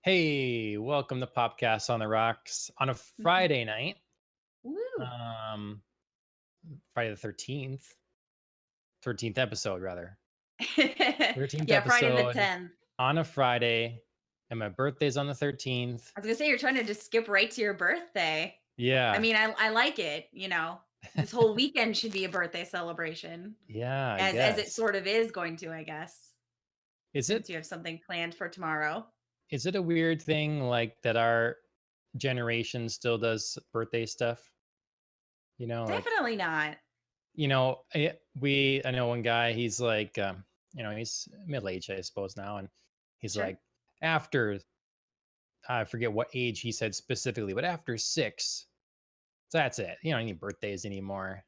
Hey, welcome to Popcast on the Rocks on a Mhm. Friday night. Woo. Um, Friday the 13th, 13th episode rather. 13th Yeah, Friday the episode 10th. on a Friday, and my birthday's on the 13th. I was gonna say you're trying to just skip right to your birthday. I Yeah. mean, I like it. This whole weekend should be a birthday celebration, Yeah, I as it guess. sort of is going to, I guess, Is since it you have something planned for tomorrow. is it a weird thing like that our generation still does birthday stuff? Like, Definitely not. I know one guy, he's like he's middle-aged, I suppose now, and he's Sure. like after I forget what age he said specifically, but after 6, that's it. You don't need birthdays anymore,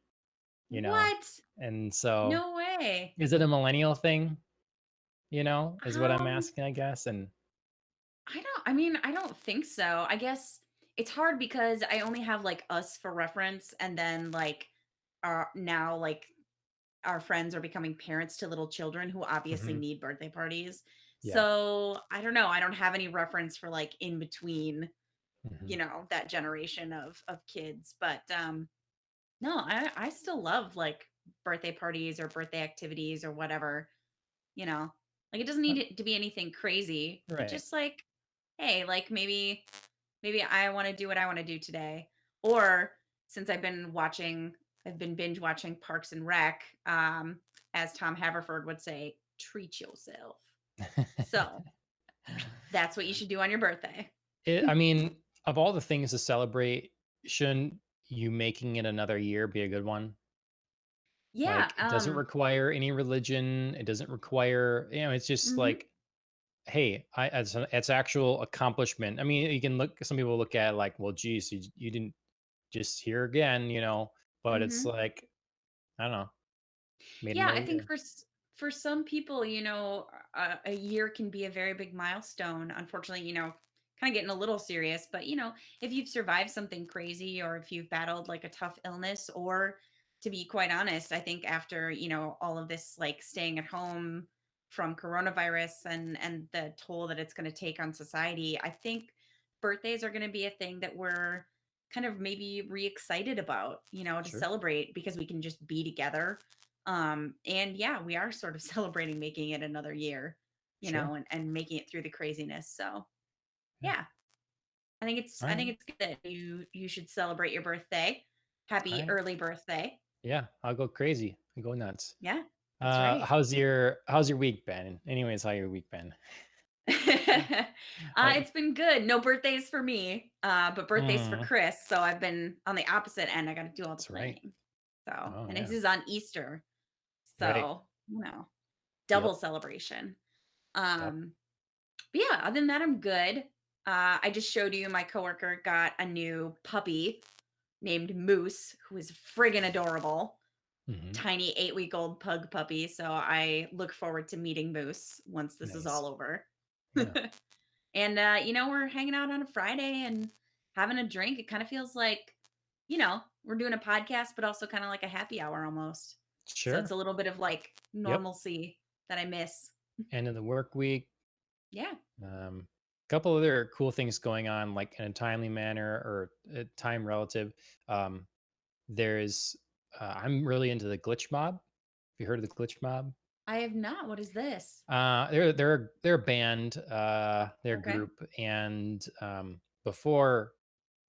you know? What? And so, No way. is it a millennial thing, is what I'm Um, asking, I guess, and I don't think so. I guess it's hard because I only have like us for reference and then like now like our friends are becoming parents to little children who obviously Mhm, need birthday parties. yeah, So I don't know. I don't have any reference for like in between, mhm, that generation of kids. But no, I still love like birthday parties or birthday activities or whatever, you know. Like it doesn't need it to be anything crazy, but right. just like, hey, like maybe I want to do what I want to do today. Or since I've been binge watching Parks and Rec, as Tom Haverford would say, treat yourself. So that's what you should do on your birthday. I mean, of all the things to celebrate, shouldn't you making it another year be a good one? Yeah. Like, it doesn't require any religion, it doesn't require it's just Mhm. like, hey, it's actual accomplishment. I mean, you can look some people look at it like, well, geez, you didn't just here again, but it's Mhm. like, I don't know, made Yeah, another I think year. for some people, a year can be a very big milestone. Unfortunately, kind of getting a little serious, but if you've survived something crazy or if you've battled like a tough illness or to be quite honest, I think after, all of this like staying at home from coronavirus and the toll that it's going to take on society, I think birthdays are going to be a thing that we're kind of maybe re-excited about, to Sure. celebrate because we can just be together, and yeah, we are sort of celebrating making it another year, Sure. and making it through the craziness. So Yeah. yeah, I All think it's good that you should celebrate your birthday. Happy right. early birthday. Yeah, I'll go crazy. I'll go nuts. Yeah, that's right. How's your week been? Anyways, how your week been? Uh, It's been good. No birthdays for me, but birthdays for mm, Chris. So I've been on the opposite end. I got to do all the that's right. planning. So, Oh and his yeah. is on Easter. Right. So, Yep. double celebration. Yep. Um, But yeah, other than that, I'm good. I just showed you my coworker got a new puppy named Moose, who is friggin' adorable. Hmm. Tiny 8-week-old pug puppy. So I look forward to meeting Moose once this is Nice. all over. Yeah. And we're hanging out on a Friday and having a drink. It kind of feels like, we're doing a podcast, but also kind of like a happy hour almost. So it's a Sure. little bit of like Yep. normalcy that I miss. End of the work week. Yeah. Um, Couple other cool things going on, like in a timely manner or a time relative. Um, there's I'm really into the glitch mob. Have you heard of the glitch mob? I have not. What is this? They're a band, they're a Okay. group, and before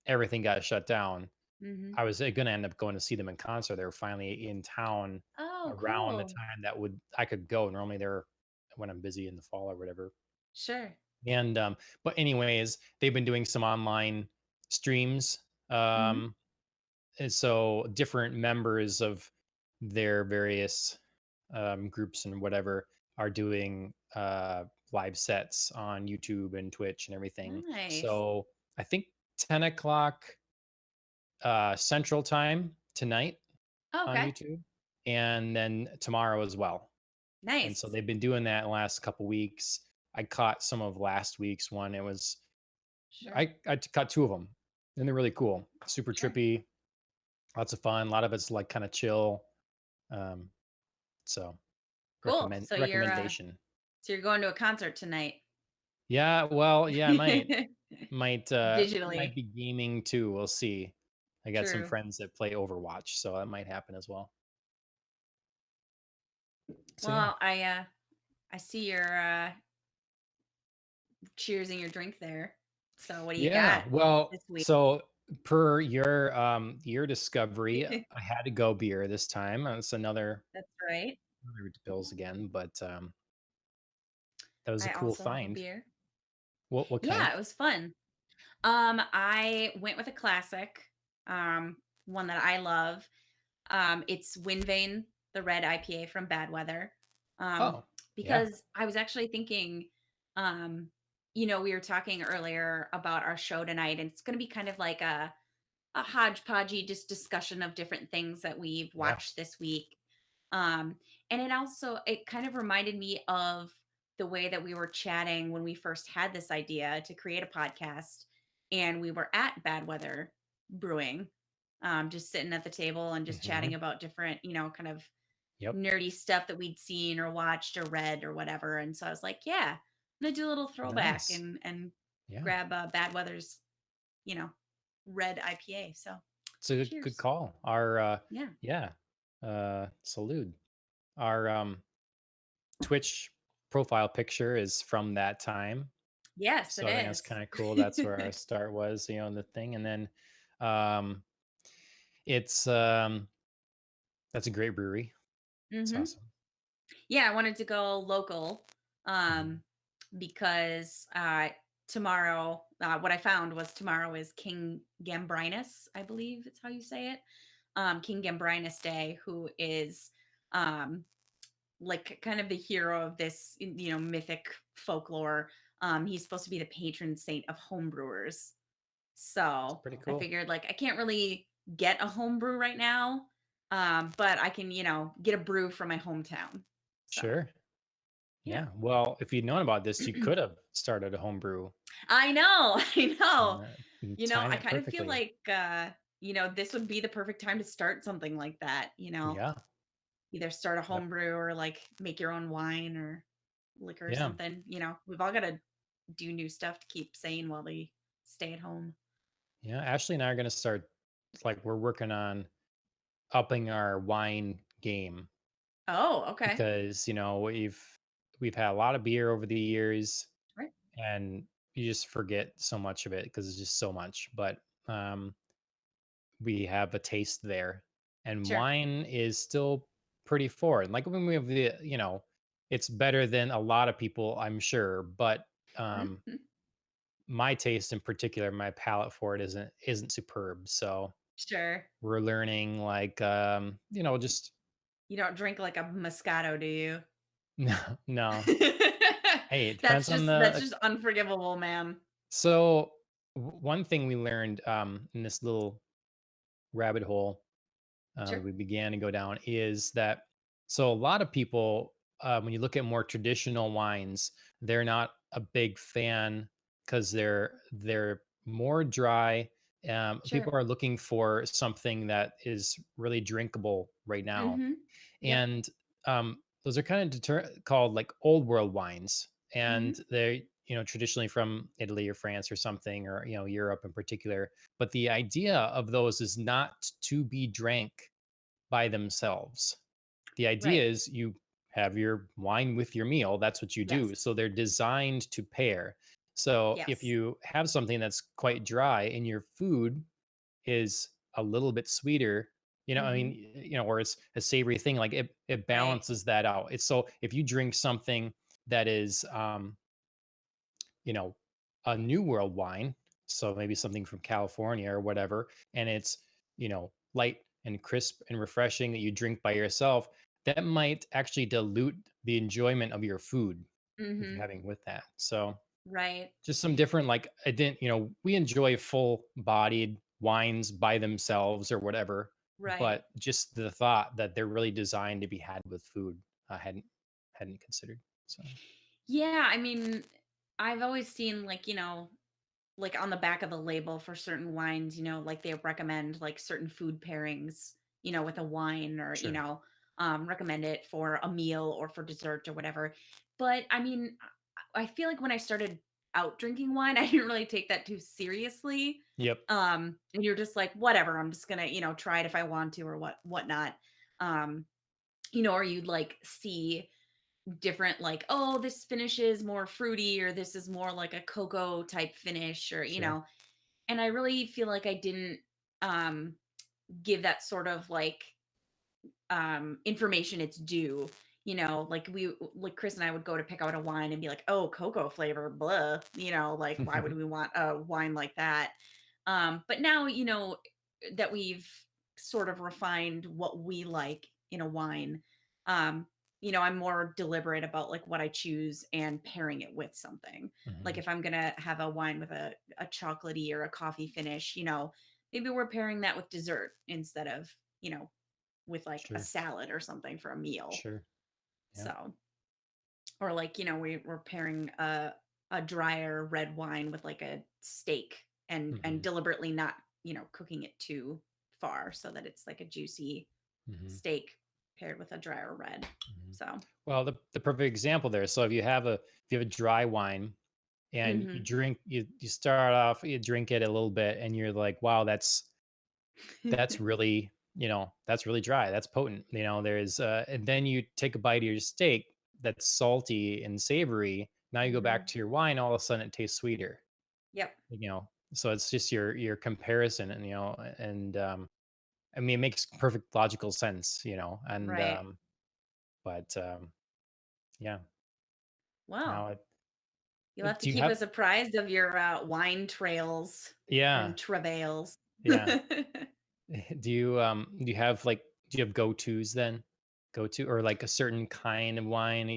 everything got shut down, Mhm. I was gonna end up going to see them in concert. They were finally in town Oh, around the cool. time that would I could go. Normally they're when I'm busy in the fall or whatever. Sure. And but anyways, they've been doing some online streams. Mhm. And so different members of their various groups and whatever are doing live sets on YouTube and Twitch and everything. Nice. So I think 10 o'clock Central Time tonight on Okay. YouTube, and then tomorrow as well. And so Nice. they've been doing that last couple weeks. I caught some of last week's one. It was Sure. I caught two of them, and they're really cool, super Sure. trippy, lots of fun. A lot of it's like kind of chill. Um, so Cool. So recommendation. you're going to a concert tonight. Yeah, well, yeah, I might Digitally. be gaming too, we'll see. I got some True. friends that play Overwatch, so that might happen as well. So yeah. Well, I see you're cheersing your drink there. So what do you Yeah, got well, this week? so per your discovery, I had to go beer this time. It's That's right. another bills again, but that was a I cool also have a find. beer. What kind? Yeah, it was fun. I went with a classic, one that I love. It's Wind Vane, the red IPA from Bad Weather. Um, Oh, yeah. because I was actually thinking, um, we were talking earlier about our show tonight, and it's going to be kind of like a hodgepodgey just discussion of different things that we've Yeah. watched this week. Um, and it kind of reminded me of the way that we were chatting when we first had this idea to create a podcast, and we were at Bad Weather Brewing, just sitting at the table and just chatting Mhm. about different, kind of Yep. nerdy stuff that we'd seen or watched or read or whatever. And so I was like, yeah, I'm gonna do a little throwback Nice. and Yeah. grab Bad Weather's, you know, red IPA. So It's a good cheers. call. Yeah. Yeah. Salute. Our Twitch profile picture is from that time. Yes, it So I think that's is. kind of cool. That's where our start was, in the thing. And then um it's that's a great brewery. It's hmm awesome. Yeah, I wanted to go local, Mhm. um, because tomorrow, what I found was tomorrow is King Gambrinus, I believe it's how you say it. King Gambrinus Day, who is um, like kind of the hero of this, mythic folklore. He's supposed to be the patron saint of homebrewers. It's So pretty I cool. figured like I can't really get a home brew right now. But I can, get a brew from my hometown. So Sure. yeah. Yeah. Well, if you'd known about this, you could have started a homebrew I know, I know. and time I it kind of feel perfectly. like this would be the perfect time to start something like that. Yeah. Either start a Yep. home brew or like make your own wine or liquor or Yeah. something. We've all got to do new stuff to keep sane while we stay at home. Yeah. Ashley and I are gonna start like we're working on upping our wine game Oh, okay. because we've had a lot of beer over the years Right. and you just forget so much of it because it's just so much. But we have a taste there, and Sure. wine is still pretty foreign. Like when we have it's better than a lot of people, I'm sure. But um, my taste in particular, my palate for it isn't superb. So Sure. we're learning, like just You don't drink like a Moscato, do you? no, no. Hey, it That's depends on just that's the just unforgivable, man. so one thing we learned in this little rabbit hole that Sure. we began to go down is that so a lot of people when you look at more traditional wines, they're not a big fan because they're more dry. People Sure. are looking for something that is really drinkable right now, Mhm. Yep. and those are kind of called like old world wines, and Mhm. they're traditionally from Italy or France or something, or Europe in particular. But the idea of those is not to be drank by themselves. The idea Right. is you have your wine with your meal. That's what you do. Yes. So they're designed to pair. So if Yes. you have something that's quite dry and your food is a little bit sweeter, I mean, Mhm. or it's a savory thing, like it Right. balances that out. It's so if you drink something that is you know, a new world wine, so maybe something from California or whatever, and it's, light and crisp and refreshing that you drink by yourself, that might actually dilute the enjoyment of your food if you're Mhm. having with that. So Right. just some different, like, I didn't, we enjoy full bodied wines by themselves or whatever, Right. but just the thought that they're really designed to be had with food, I hadn't considered. So Yeah, I mean, I've always seen like on the back of the label for certain wines, like they recommend like certain food pairings, with a wine or, sure. recommend it for a meal or for dessert or whatever. But I mean, I feel like when I started out drinking wine. I didn't really take that too seriously. Yep. And you're just like, whatever, I'm just gonna, try it if I want to or whatnot. Um, or you'd like see different like, oh, this finish is more fruity or this is more like a cocoa type finish or, Sure. and I really feel like I didn't um give that sort of like information its due. Like like Chris and I would go to pick out a wine and be like, oh, cocoa flavor, blah, like why would we want a wine like that? But now, that we've sort of refined what we like in a wine, um, I'm more deliberate about like what I choose and pairing it with something. Like Mhm. if I'm gonna have a wine with a chocolatey or a coffee finish, maybe we're pairing that with dessert instead of, with like a Sure. salad or something for a meal. Sure. Yeah. So, or like, we're pairing a drier red wine with like a steak and Mhm. deliberately not, cooking it too far so that it's like a juicy Mhm. steak paired with a drier red. Mhm. So, Well, the perfect example there. So if you have a dry wine and mhm. you start off, you drink it a little bit and you're like, wow, that's really, that's really dry. That's potent. There's and then you take a bite of your steak that's salty and savory. Now you go back Mhm. to your wine, all of a sudden it tastes sweeter. Yep. So it's just your comparison, and I mean, it makes perfect logical sense, and Right. but yeah. Well, Now you'll have to do you keep have us apprised of your wine trails yeah, and travails. yeah. Do you have like do you have go-tos then? Go-to or like a certain kind of wine?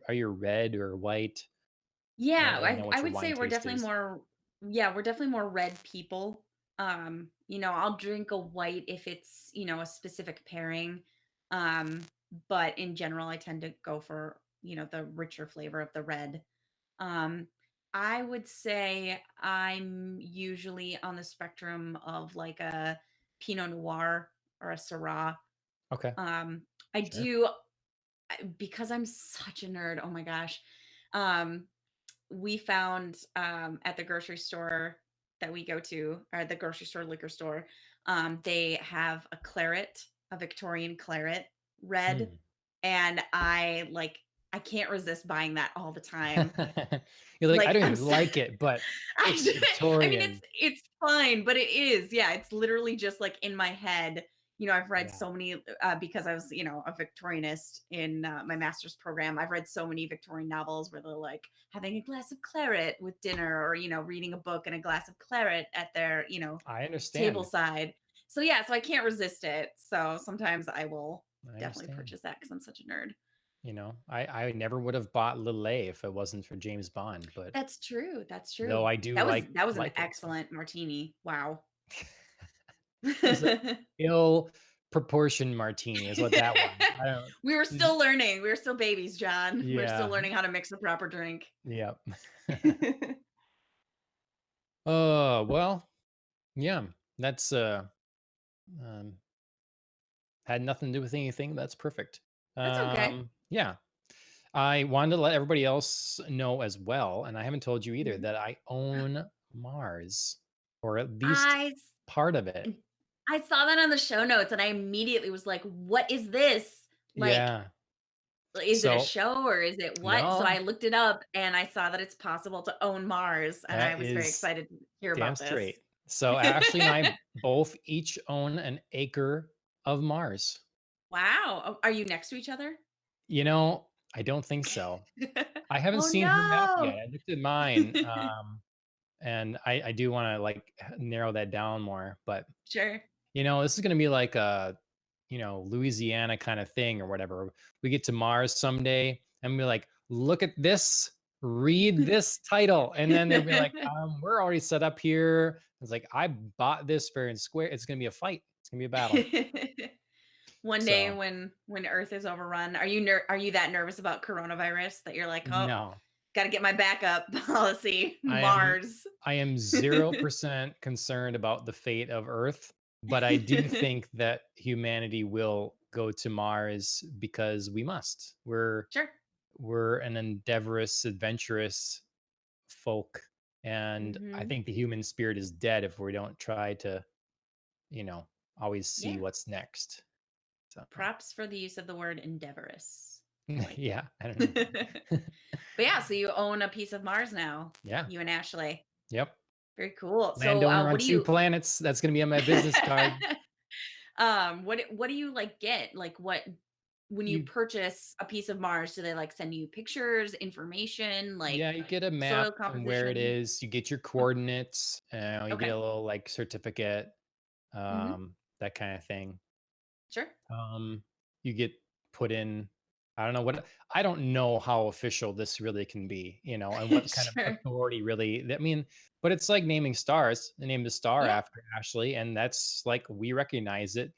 Are you red or white? Yeah, Let me know I what your would say wine we're taste definitely is. more yeah, we're definitely more red people. I'll drink a white if it's, a specific pairing. Um, but in general, I tend to go for, the richer flavor of the red. Um, I would say I'm usually on the spectrum of like a Pinot Noir or a Syrah. Okay, Um, I sure. do because I'm such a nerd. Oh my gosh. Um, we found at the grocery store that we go to, or the grocery store liquor store, they have a claret, a Victorian claret red, Mm. and I can't resist buying that all the time. You're like, I Like don't I'm even so, like it, but I, it's I mean Victorian. it's fine, but it is, yeah, it's literally just like in my head. I've read Yeah, so many because I was, a Victorianist in my master's program. I've read so many Victorian novels where they're like having a glass of claret with dinner, or reading a book and a glass of claret at their, I table understand. side. So yeah, so I can't resist it. So sometimes I will I definitely understand. purchase that because I'm such a nerd. I never would have bought Lillet if it wasn't for James Bond, but That's true. That's though true. I do That was an like it, so excellent martini. Wow. it was a ill proportioned martini is what that was. I don't We were did you still learning. We were still babies, John. We're still yeah, learning how to mix a proper drink. yep. Oh, well, yeah, that's, um, had nothing to do with anything, that's perfect. That's okay. Yeah, I wanted to let everybody else know as well, and I haven't told you either, Mhm. that I own Mars, or at least I part of it. s I saw that on the show notes and I immediately was like, "What is this?" Like, Yeah. is it a So show or is it what? So no, I looked it up and I saw that it's possible to own Mars, and I that was very is excited to hear damn about this. straight. So Ashley and I both each own an acre of Mars. Wow. Oh, are you next to each other? I don't think so. I haven't Oh, seen her map no. yet. I looked at mine, and I do want to like narrow that down more. But Sure. this is gonna be like a Louisiana kind of thing or whatever. We get to Mars someday and be like, look at this, read this title, and then they'll be like, we're already set up here. It's like I bought this fair and square. It's gonna be a fight. It's gonna be a battle. One day So when Earth is overrun, are you that nervous about coronavirus that you're like, "Oh, no, gotta get my backup policy, I am Mars." I am 0% concerned about the fate of Earth, but I do think that humanity will go to Mars because we must. We're Sure. we're an endeavorous, adventurous folk. And I Mhm. think the human spirit is dead if we don't try to, you know, always see Yeah. what's next. So, Props for the use of the word endeavorous. I like it. yeah, I don't know. But yeah, so you own a piece of Mars now, Yeah. you and Ashley. Yep. Very cool. So, Landowner on what do 2 you planets. That's gonna be on my business card. what do you, like, get? Like, what when you You purchase a piece of Mars, do they, like, send you pictures, information, Yeah, like you get a map soil and where it composition? is. You get your Oh, coordinates. You get okay. a little like certificate, Mhm. that kind of thing. Sure. Um, you get put in. I don't know what I don't know how official this really can be, and what kind of Sure. authority really. I mean, but it's like naming stars. They named a star Yeah, after Ashley, and that's like we recognize it.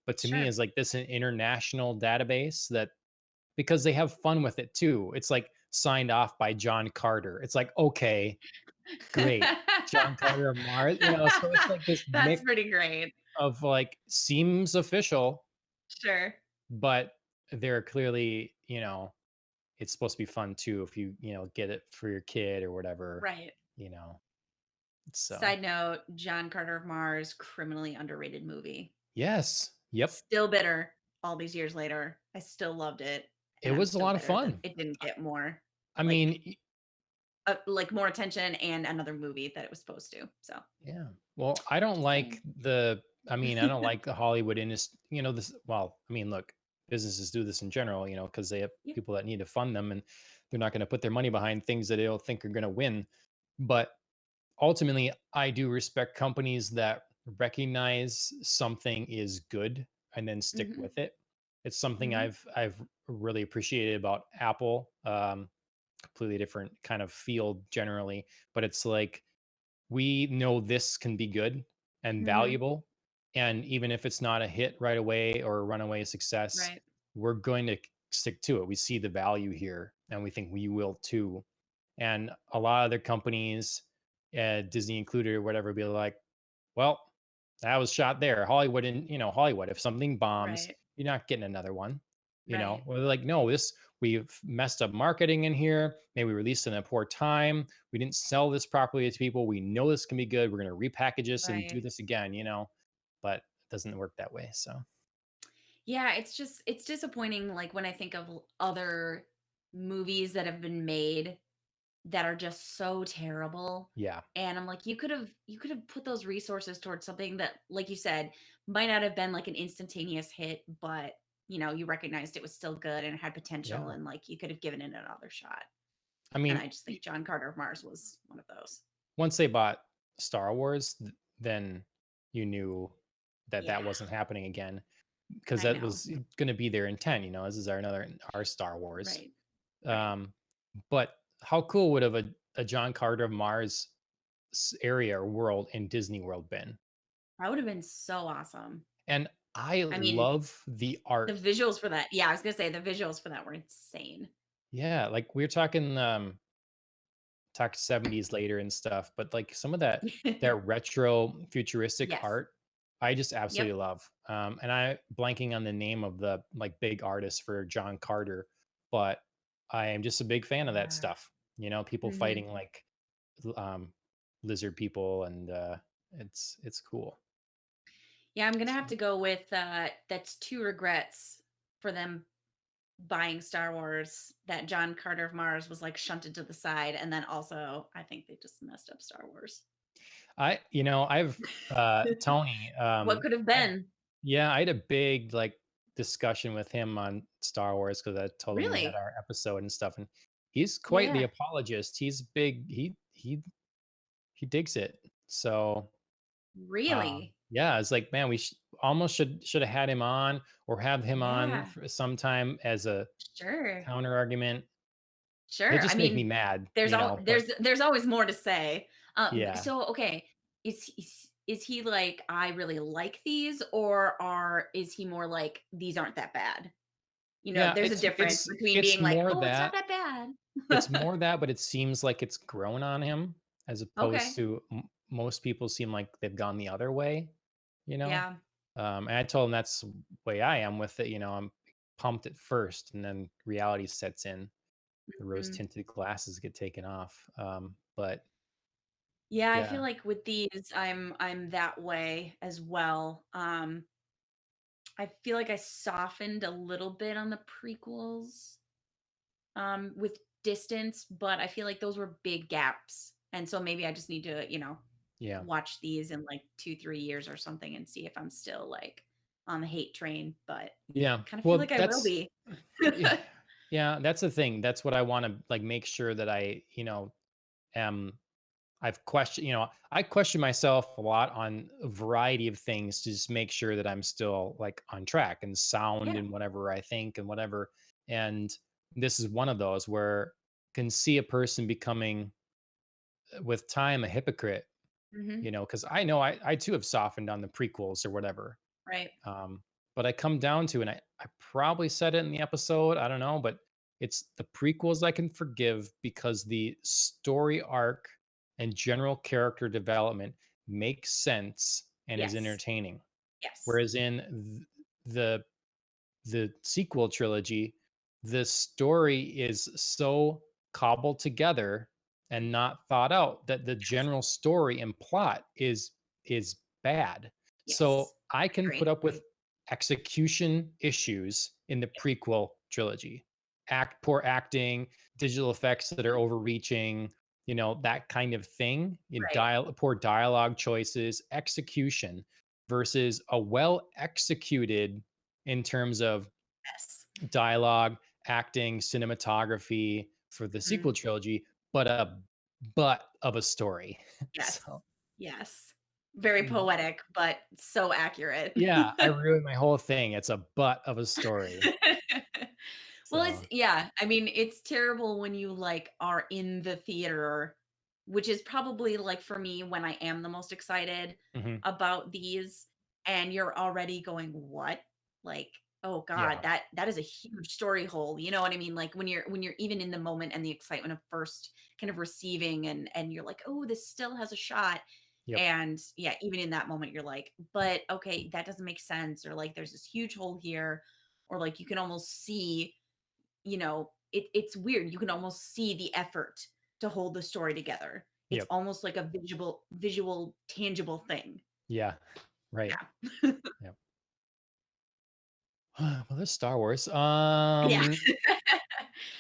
But to me, sure. is like this an international database that because they have fun with it too. It's like signed off by John Carter. It's like, okay, great. John Carter of Mars, so it's like this That's mix pretty great. of like seems official, Sure. but they're clearly, it's supposed to be fun too if you get it for your kid or whatever, Right. you know. So Side note, John Carter of Mars, criminally underrated movie. yes. Yep. Still bitter all these years later. I still loved it, It and I'm was a still lot of bitter that fun. it didn't get more, I like, mean, more attention and another movie that it was supposed to. So, yeah. Well, I don't just like saying. I don't like the Hollywood industry, well, I mean, look, businesses do this in general, because they have Yeah. people that need to fund them and they're not going to put their money behind things that they don't think are going to win. But ultimately, I do respect companies that recognize something is good and then stick Mhm. with it. It's something Mhm. I've really appreciated about Apple. Completely different kind of field generally, but it's like we know this can be good and Mhm. valuable. And even if it's not a hit right away or a runaway success, Right. we're going to stick to it. We see the value here and we think we will too. And a lot of other companies, Disney included or whatever, be like, well, that was shot there. Hollywood and Hollywood. If something bombs, Right. you're not getting another one. Right. Well, they're like, no, this we've messed up marketing in here. Maybe we released it in a poor time. We didn't sell this properly to people. We know this can be good. We're gonna repackage this and do Right. this again. But it doesn't work that way. So Yeah, it's disappointing, like, when I think of other movies that have been made that are just so terrible, yeah. and I'm like, you could have put those resources towards something that, like you said, might not have been, like, an instantaneous hit, but, you recognized it was still good and had potential, Yeah. and, like, you could have given it another shot, I and mean, I just think John Carter of Mars was one of those. once they bought Star Wars, then you knew that that Yeah, wasn't happening again because I that know. was going to be their intent. This is our Star Wars. Right, right. Um, but how cool would have a John Carter of Mars area or world in Disney World been? That would have been so awesome. And I I mean, love the the art. visuals for that, yeah, I was gonna say the visuals for that were insane. Yeah, like we're talking talk 70s later and stuff, but like some of that retro futuristic Yes. art, I just absolutely Yep. love. And I blanking on the name of the like big artist for John Carter, but I am just a big fan of that Yeah. stuff. People Mhm. fighting like um lizard people and it's cool. Yeah, I'm gonna have So, to go with, that's 2 regrets for them buying Star Wars, that John Carter of Mars was, like, shunted to the side, and then also, I think they just messed up Star Wars. I've Tony, What could have I been? yeah, I had a big like discussion with him on Star Wars because I told him we had Really? our episode and stuff, and he's quite the Yeah. apologist. He's big. He digs it. So Really? yeah, it's like man, we almost should have had him on or have him on Yeah. for sometime as a Sure. counter argument. They Sure. I just make me mean, mad, there's all But there's always more to say. yeah, So okay, is he like, I really like these, or is he more like, these aren't that bad? yeah, There's a difference between it's being like, more oh, it's not that that It's bad. more that, but it seems like it's grown on him as opposed Okay. to most people seem like they've gone the other way, you know? Yeah. And I told him that's the way I am with it. I'm pumped at first and then reality sets in. the rose Mm. tinted glasses get taken off. But Yeah, I feel yeah, like with these, I'm that way as well. I feel like I softened a little bit on the prequels, with distance, but I feel like those were big gaps. And so maybe I just need to, yeah, watch these in like 2, 3 years or something and see if I'm still like on the hate train, but yeah. kind of feel Well, like I will that's be. yeah, yeah. That's the thing. That's what I want to like make sure that I, am I've questioned, I question myself a lot on a variety of things to just make sure that I'm still like on track and sound Yeah. in whatever I think and whatever. And this is one of those where can see a person becoming with time a hypocrite, Mhm. because I know I too have softened on the prequels or whatever. Right. Um, but I come down to, and I probably said it in the episode, I don't know, but it's the prequels I can forgive because the story arc and general character development makes sense and is Yes. entertaining. Yes. Whereas in the sequel trilogy, the story is so cobbled together and not thought out that the Yes. general story and plot is bad. So Yes. I I can put agree. up with execution issues in the prequel trilogy. Poor acting, digital effects that are overreaching, that kind of thing. Right. Poor dialogue choices, execution versus a well executed in terms of Yes. dialogue, acting, cinematography for the sequel Mhm. trilogy, but a butt of a story. Yes. So, Yes. Very mm, poetic, but so accurate. yeah, I ruined my whole thing. It's a butt of a story. Well, it's So, yeah, I mean, it's terrible when you, like, are in the theater, which is probably, like, for me, when I am the most excited mhm, about these, and you're already going, "What?" Like, "Oh god, yeah, that is a huge story hole," you know what I mean? Like, when you're even in the moment and the excitement of first kind of receiving and you're like, "Oh, this still has a shot," yep, and, yeah, even in that moment, you're like, "But, okay, that doesn't make sense," or, like, "There's this huge hole here," or, like, you can almost see it's weird. You can almost see the effort to hold the story together. It's yep, almost like a visual, tangible thing. yeah, right, Yeah. yep. Well, there's Star Wars. Yeah.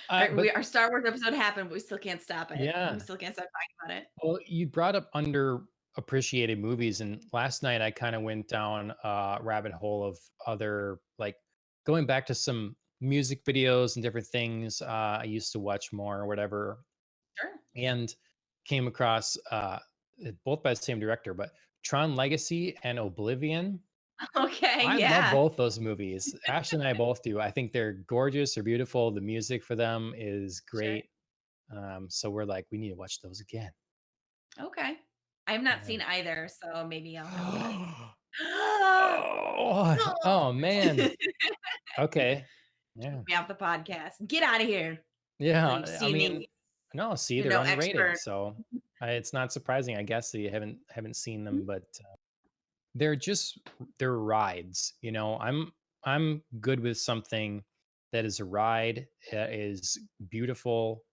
But Our Star Wars episode happened, but we still can't stop it. We yeah, still can't stop talking about it. well, you brought up underappreciated movies, and last night I kind of went down a rabbit hole of other like going back to some music videos and different things I used to watch more or whatever, Sure. and came across both by the same director, but Tron Legacy and Oblivion. Okay, I love yeah. both those movies. Ashley and I both do. I think they're gorgeous. They're beautiful. The music for them is Sure. great. So we're like, we need to watch those again. Okay. I have not Yeah. seen either, so maybe I'll have to Oh, oh man. Okay. Kick Yeah. me off the podcast. Get out of here. You've Yeah. I seen mean, the no, see, you're they're no underrated. expert. So it's not surprising, I guess, that you haven't seen Mhm. them, but they're just they're rides. I'm good with something that is a ride, is beautiful,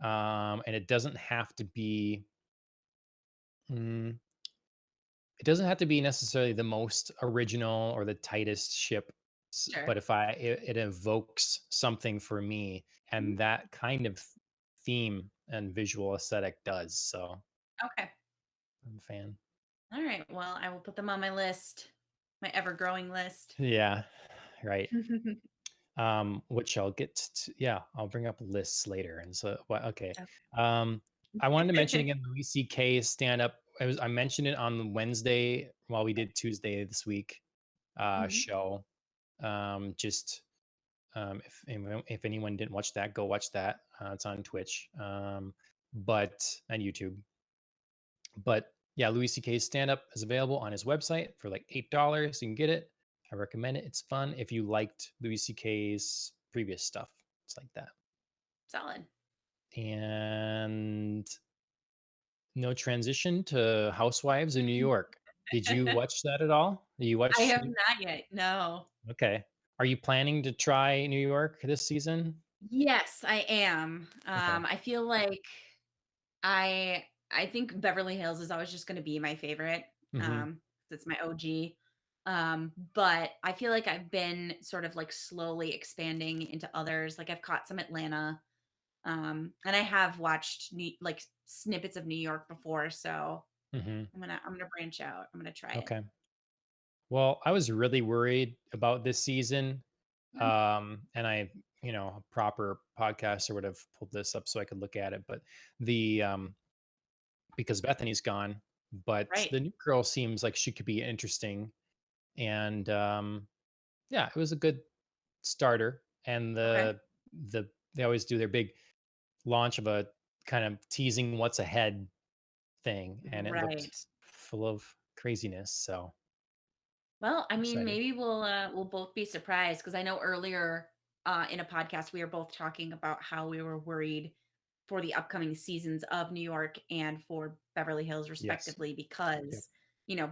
and it doesn't have to be. mm, It doesn't have to be necessarily the most original or the tightest ship, Sure. but if it evokes something for me, Mhm. and that kind of theme and visual aesthetic does. So Okay. I'm a fan. All right. Well, I will put them on my list, my ever growing list. Yeah, right. Okay. Which I'll get to, yeah, I'll bring up lists later. And so, well, okay. Um, I wanted to mention again Louis C.K.'s stand up. I mentioned it on Wednesday while we did Tuesday this week Mhm. show. Just if anyone didn't watch that, go watch that. It's on Twitch, but and YouTube. But yeah, Louis C.K.'s stand up is available on his website for like $8. You can get it. I recommend it. It's fun if you liked Louis C.K.'s previous stuff. It's like that. Solid. And no transition to Housewives in New York. Did you watch that at all? You I watch? have not yet. No. Okay. Are you planning to try New York this season? Yes, I am. Okay. I feel like I think Beverly Hills is always just gonna be my favorite. Hmm. It's my OG. But I feel like I've been sort of like slowly expanding into others. Like I've caught some Atlanta, and I have watched like snippets of New York before. So Hmm. I'm gonna branch out. I'm gonna try it. Okay. Well, I was really worried about this season. Mhm. And a proper podcaster would have pulled this up so I could look at it. But the because Bethany's gone, but Right. the new girl seems like she could be interesting. And yeah, it was a good starter. And Okay. the they always do their big launch of a kind of teasing what's ahead thing, and it looked Right. full of craziness. So Well, I mean, excited. maybe we'll both be surprised because I know earlier in a podcast we were both talking about how we were worried for the upcoming seasons of New York and for Beverly Hills, Yes. respectively, Yep. because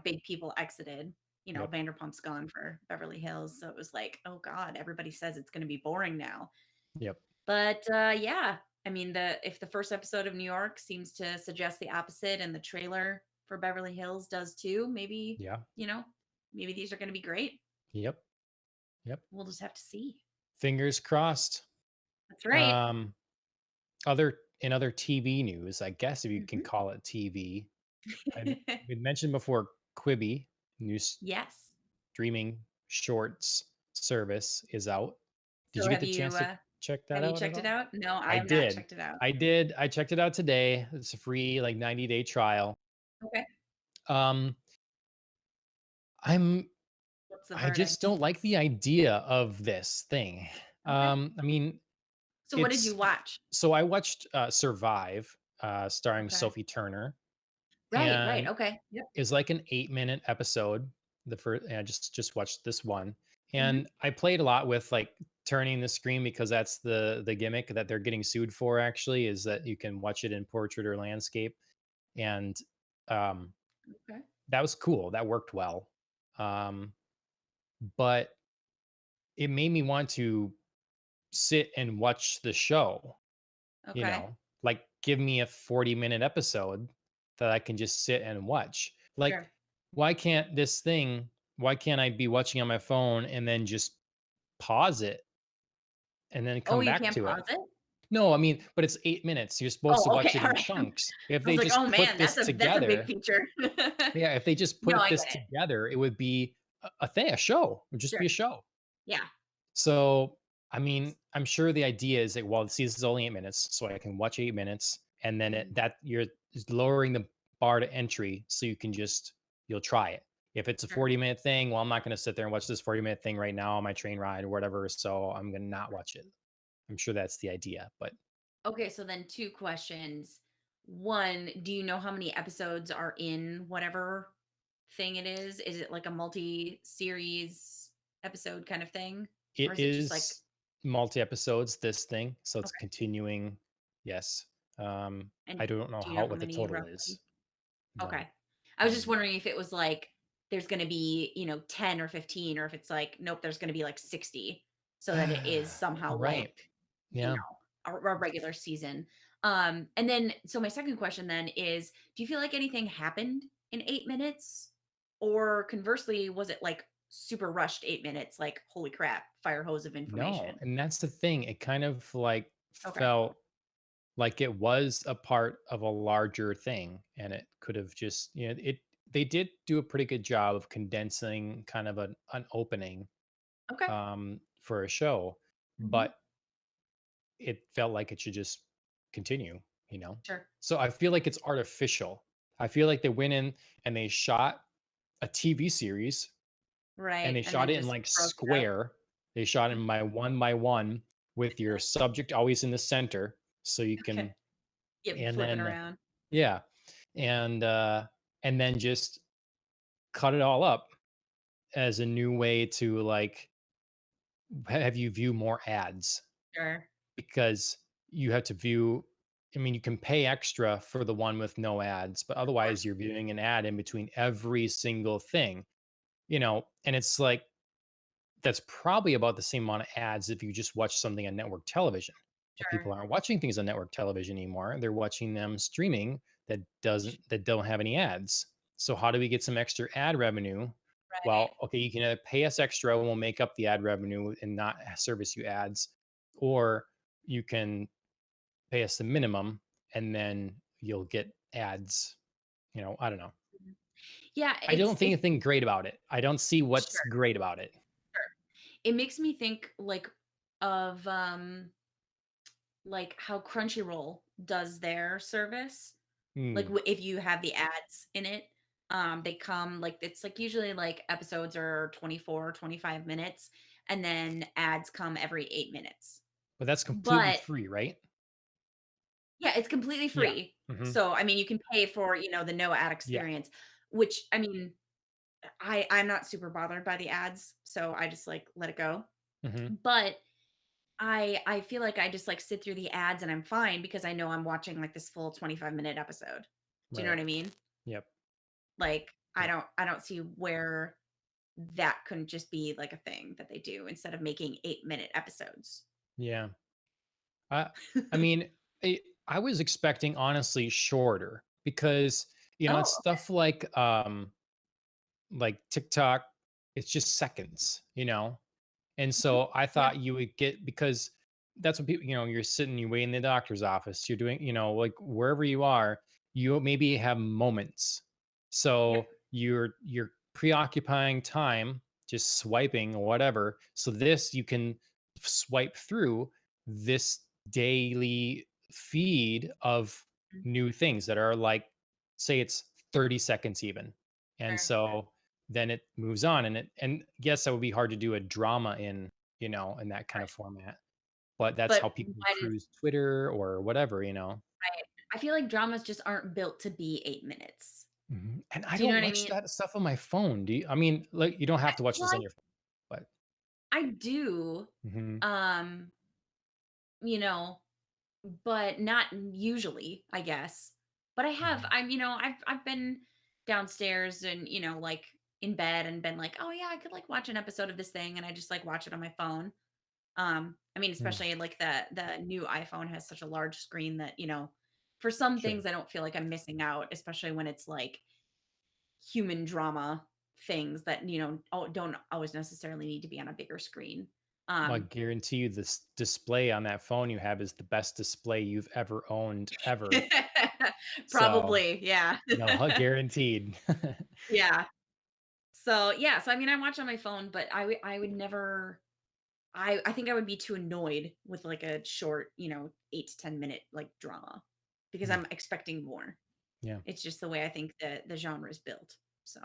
big people exited. Yep. Vanderpump's gone for Beverly Hills, so it was like, oh God, everybody says it's going to be boring now. Yep. But yeah, I mean, the if the first episode of New York seems to suggest the opposite, and the trailer for Beverly Hills does too, maybe Yeah. you know maybe these are going to be great. Yep. Yep. We'll just have to see. Fingers crossed. That's right. Um, other TV news, I guess if you can Mhm. call it TV. I we mentioned before Quibi, new Yes. streaming shorts service is out. Did So you get the chance to check that have you out at checked it all? out? No, I I have not did. checked it out. I did. I checked it out today. It's a free like 90-day trial. Okay. Um, I'm What's the I just verdict? don't like the idea of this thing. Okay. I mean, So what did you it's watch? so I watched Survive, starring Okay. Sophie Turner, Right, right. and Okay. Yep. is like an 8-minute episode. The first, and I just watched this one, Mhm. and I played a lot with like turning the screen because that's the gimmick that they're getting sued for. Actually, is that you can watch it in portrait or landscape, and um, Okay. that was cool. That worked well, um, but it made me want to sit and watch the show. Okay. Like give me a 40-minute episode that I can just sit and watch. Like, Sure. why can't this thing, why can't I be watching on my phone and then just pause it and then Oh, come you back can't to it? pause it? No, I mean, but it's 8 minutes. You're supposed to Oh, watch okay. it All in right. chunks. If I was they like, "Oh, just put man, this that's a big together, feature." yeah, if they just No, put I this get it. together, it would be a thing, a show. It would just be a Sure. show. Yeah. So, I mean, I'm sure the idea is that, well, see, this is only 8 minutes, so I can watch 8 minutes, and then Mhm. that you're just lowering the bar to entry, so you'll try it. If it's a Sure. 40-minute thing, well, I'm not going to sit there and watch this 40-minute thing right now on my train ride or whatever, so I'm going to not watch it. I'm sure that's the idea, but Okay, so then 2 questions. 1, do you know how many episodes are in whatever thing it is? Is it like a multi-series episode kind of thing? Or it is it just like is multi episodes. This thing, so it's okay, continuing. Yes, I and don't know do you know how how what the many total roughly? is. No, Okay. I was just um, wondering if it was like there's gonna be, 10 or 15 or if it's like, nope, there's gonna be like 60 so that it is somehow right. like, you Yeah. know, a regular season. And then so my second question then is, do you feel like anything happened in 8 minutes? Or conversely, was it like super rushed 8 minutes, like, holy crap, fire hose of No, information? and that's the thing. It kind of like Okay. felt like it was a part of a larger thing, and it could have just, it they did do a pretty good job of condensing kind of an opening Okay. for a show, Mhm. but it felt like it should just continue, you know. Sure. So I feel like it's artificial. I feel like they went in and they shot a TV series and Right, they and shot then it in just like broke it up. square. They shot in by one with your subject always in the center, so you Okay. can, Yep, and flipping then around. yeah, and and then just cut it all up as a new way to like have you view more ads Sure. because you have to view. I mean, you can pay extra for the one with no ads, but Of otherwise course. you're viewing an ad in between every single thing, and it's like that's probably about the same amount of ads if you just watch something on network television. But people Sure. aren't watching things on network television anymore. They're watching them streaming that don't have any ads. So how do we get some extra ad revenue? Right. Well, okay, you can either pay us extra and we'll make up the ad revenue and not service you ads, or you can pay us the minimum and then you'll get ads. I don't know. Mhm. Yeah, I don't think it's anything great about it. I don't see what's sure, great about it. sure. It makes me think of like how Crunchyroll does their service. Like Hmm. if you have the ads in it, they come like it's like usually like episodes are 24 25 minutes and then ads come every 8 minutes. But that's completely But free, right? yeah, it's completely Yeah. free. Mhm. So I mean you can pay for, the no ad Yeah. experience, which I mean I'm not super bothered by the ads, so I just like let it go. Mhm. But I feel like I just like sit through the ads and I'm fine because I know I'm watching like this full 25-minute episode. Do you know Right. what I mean? Yep. Like Yep. I don't see where that couldn't just be like a thing that they do instead of making 8-minute episodes. Yeah. I I mean, I was expecting honestly shorter because, it's Oh, okay. stuff like TikTok, it's just seconds, And Mhm. so I Yeah. thought you would get because that's what people, you're sitting, you wait in the doctor's office, you're doing, like wherever you are, you maybe have moments. Yep. So you're preoccupying time, just swiping or whatever. So this you can swipe through this daily feed of Mhm. new things that are like, say it's 30 seconds even. And Sure. so then it moves on and yes, that would be hard to do a drama in that kind of Right. format, but that's But how people why does cruise Twitter or whatever. right. I feel like dramas just aren't built to be 8 minutes. Mhm, and I Do you know don't what I watch mean? that stuff on my phone. Do you? I mean, like, you don't have to watch this Well, on your phone, but I do. mhm, Um, you know, but not usually, I guess. But I have mhm, I've been downstairs and, like in bed and been like, "Oh yeah, I could like watch an episode of this thing," and I just like watch it on my phone. I mean, mm, especially like the new iPhone has such a large screen that, for some sure. things I don't feel like I'm missing out, especially when it's like human drama things that, don't always necessarily need to be on a bigger screen. Well, I Um guarantee you this display on that phone you have is the best display you've ever owned ever. So, Probably, yeah. no, guaranteed. Yeah. So, yeah, so I mean, I watch on my phone, but I would never I think I would be too annoyed with like a short, 8 to 10 minute like drama because Mm, I'm expecting more. yeah. It's just the way I think the genre is built. So,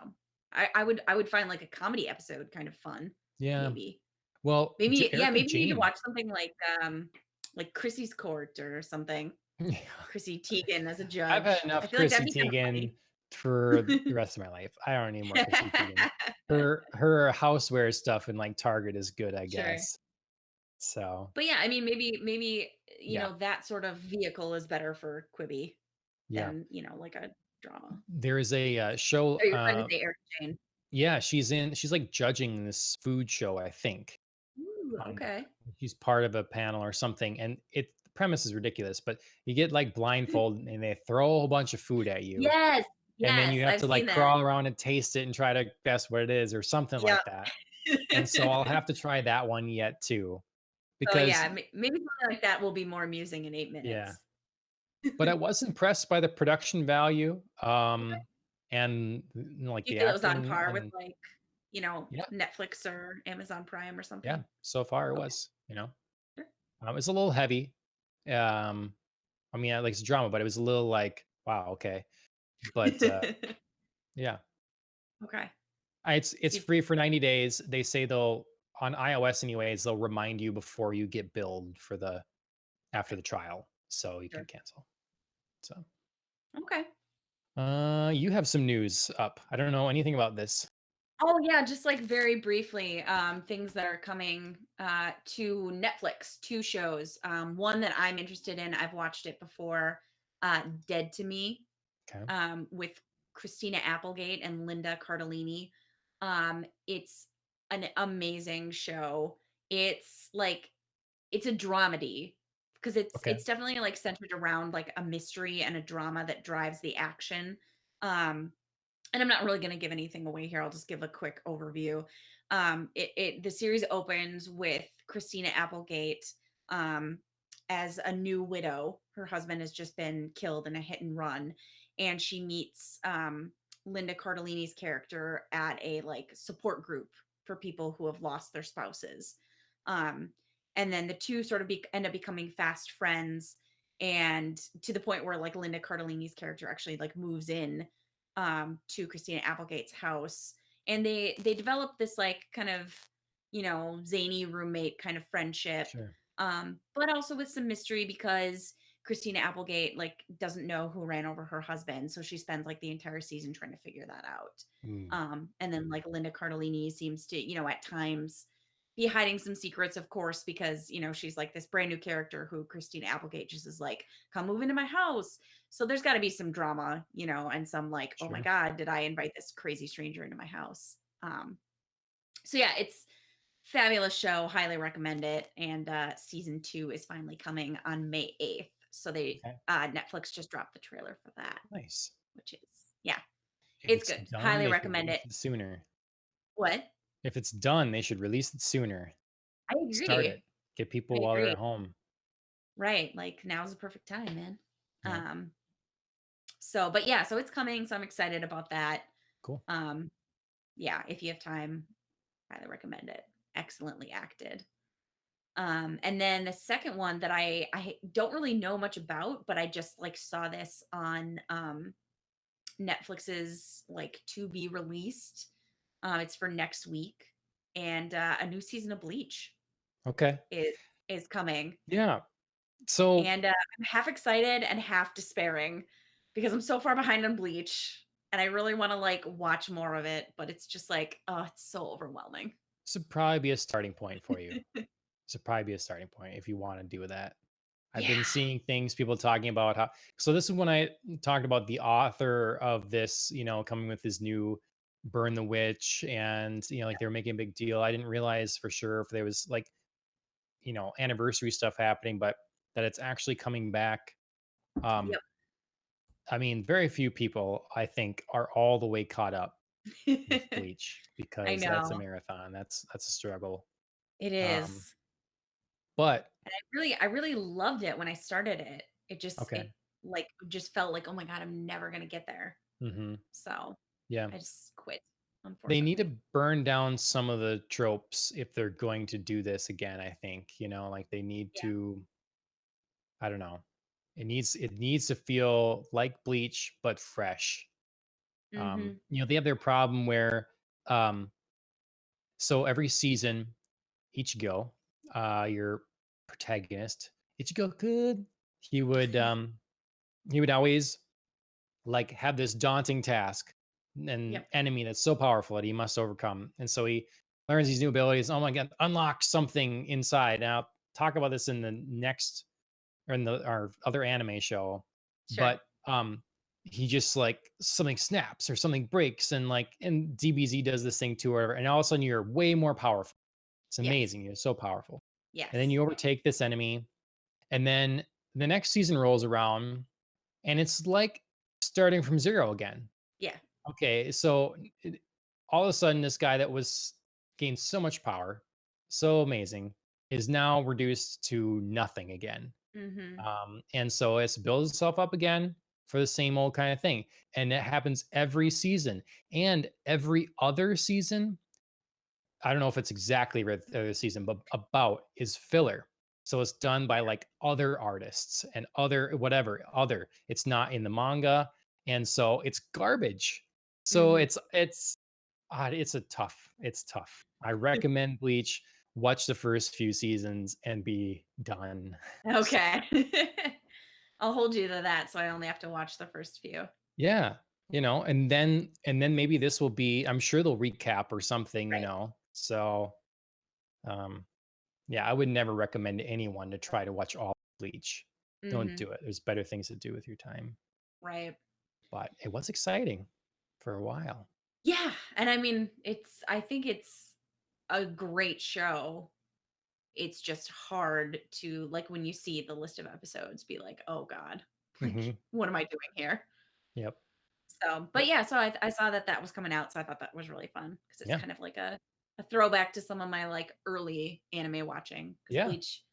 I would find like a comedy episode kind of fun, Yeah. maybe. Well, Maybe yeah, Erica maybe we need to Jane. watch something like Chrissy's Court or something. Chrissy Teigen as a I've had judge. I enough feel like that'd Chrissy be kind of Teigen funny. for the rest of my life. I don't need more Chrissy Teigen. Her houseware stuff in like Target is good, I Sure. guess. So But yeah, I mean, maybe, yeah, that sort of vehicle is better for Quibi yeah. than, like a drama. There is a show. Oh, you're trying to say Eric Jane. Yeah, she's like judging this food show, I think. Ooh, On okay. She's part of a panel or something, and the premise is ridiculous. But you get like blindfolded, and they throw a whole bunch of food at you, Yes, and then yes, you have I've to seen like that. crawl around and taste it and try to guess what it is or something Yep. like that. And so I'll have to try that one yet too, So, because yeah, maybe something like that will be more amusing in 8 yeah. minutes. But I was impressed by the production value, Okay. and like Do you the feel it was on acting, par with, and like, yeah, Netflix or Amazon Prime or yeah. something? So far it Okay, was. sure. It's a little heavy. Um, I mean, I like it's drama, but it was a little like, wow, okay. But yeah, Okay. it's You free for 90 days. They say they'll on iOS anyways, they'll remind you before you get billed for the after okay, the trial, so you can sure. cancel. So, Okay. you have some news up. I don't know anything about this. Oh, yeah, just, like, very briefly, things that are coming, to Netflix, 2 shows, one that I'm interested in, I've watched it before, Dead to Me, Okay. with Christina Applegate and Linda Cardellini. It's an amazing show. It's like it's a dramedy because Okay. it's definitely like centered around like a mystery and a drama that drives the action. Um and I'm not really going to give anything away here. I'll just give a quick overview. The series opens with Christina Applegate um, as a new widow. Her husband has just been killed in a hit and run, and she meets Linda Cardellini's character at a like support group for people who have lost their spouses. Um, and then the two sort of end up becoming fast friends, and to the point where like Linda Cardellini's character actually like moves in to Christina Applegate's house, and they develop this like kind of zany roommate kind of friendship, Sure. but also with some mystery because Christina Applegate like doesn't know who ran over her husband, so she spends like the entire season trying to figure that out. Mm, And then like Linda Cardellini seems to at times be hiding some secrets, of course, because she's like this brand new character who Christina Applegate just is like, come move into my house. So there's got to be some drama, and some like, oh my sure. God, did I invite this crazy stranger into my house? So yeah, it's fabulous show. Highly recommend it. And season 2 is finally coming on May 8th. So Okay. Netflix just dropped the trailer for that, Nice. which is yeah, If it's it's good. done, Highly they should recommend release it. it sooner. What? If it's done, they should release it sooner. I Start agree. it. Get I people while they're agree. at home. Right. Like now's the perfect time, man. Yeah. Um, so but yeah, so it's coming. So I'm excited about that. Cool. Um, yeah, if you have time, highly recommend it. Excellently acted. And then the second one that I don't really know much about, but I just like saw this on Netflix's like to be released. It's for next week, and a new season of Bleach Okay. is coming, Yeah. So and I'm half excited and half despairing because I'm so far behind on Bleach, and I really want to like watch more of it, but it's just like, oh, it's so overwhelming. this would probably be a starting point for you. This would probably be a starting point if you want to do that. I've Yeah. been seeing things, people talking about how. So this is when I talked about the author of this, coming with his new Burn the Witch, and like they were making a big deal. I didn't realize for sure if there was like anniversary stuff happening, but that it's actually coming back. Um, I mean, very few people I think are all the way caught up with Yep. Bleach I because that's a know. marathon. That's a struggle. It Um, is. but And I really loved it when I started it. It okay. like just felt like, "Oh my god, I'm never gonna get there." Hmm. So, Yeah. I just quit, They need to unfortunately. burn down some of the tropes if they're going to do this again, I think, like they need Yeah. to, I don't know. It needs to feel like Bleach but fresh. Mhm. They have their problem where um so every season, Ichigo, your protagonist, Ichigo good, he would um he would always like have this daunting task, an Yep. enemy that's so powerful that he must overcome. And so he learns these new abilities. Oh my god, unlock something inside. Now talk about this in the next or in the our other anime show. Sure. But he just like something snaps or something breaks, and DBZ does this thing too, or whatever, and all of a sudden you're way more powerful. It's Yes. amazing. You're so powerful. And then Yes. you overtake this enemy, and then the next season rolls around and it's like starting from zero again. Yeah. Okay, so all of a sudden, this guy that was gained so much power, so amazing, is now reduced to nothing again. Mhm. And so it's builds itself up again for the same old kind of thing, and it happens every season and every other season. I don't know if it's exactly the season, but about is filler. So it's done by like other artists and other whatever other. It's not in the manga, and so it's garbage. So Mhm. it's tough. I recommend Bleach. Watch the first few seasons and be done. So Okay. I'll hold you to that, so I only have to watch the first few. yeah, and then maybe this will be. I'm sure they'll recap or something. Right. So um, yeah, I would never recommend anyone to try to watch all Bleach. Don't Mhm. do it. There's better things to do with your time. Right. But it was exciting for a while. Yeah, and I mean, I think it's a great show. It's just hard to, like, when you see the list of episodes, be like, "Oh god, like, Mhm. what am I doing here?" Yep. So, but Yep. yeah, so I saw that that was coming out, so I thought that was really fun because it's Yeah. kind of like a throwback to some of my, like, early anime watching. Because Yeah. Bleach,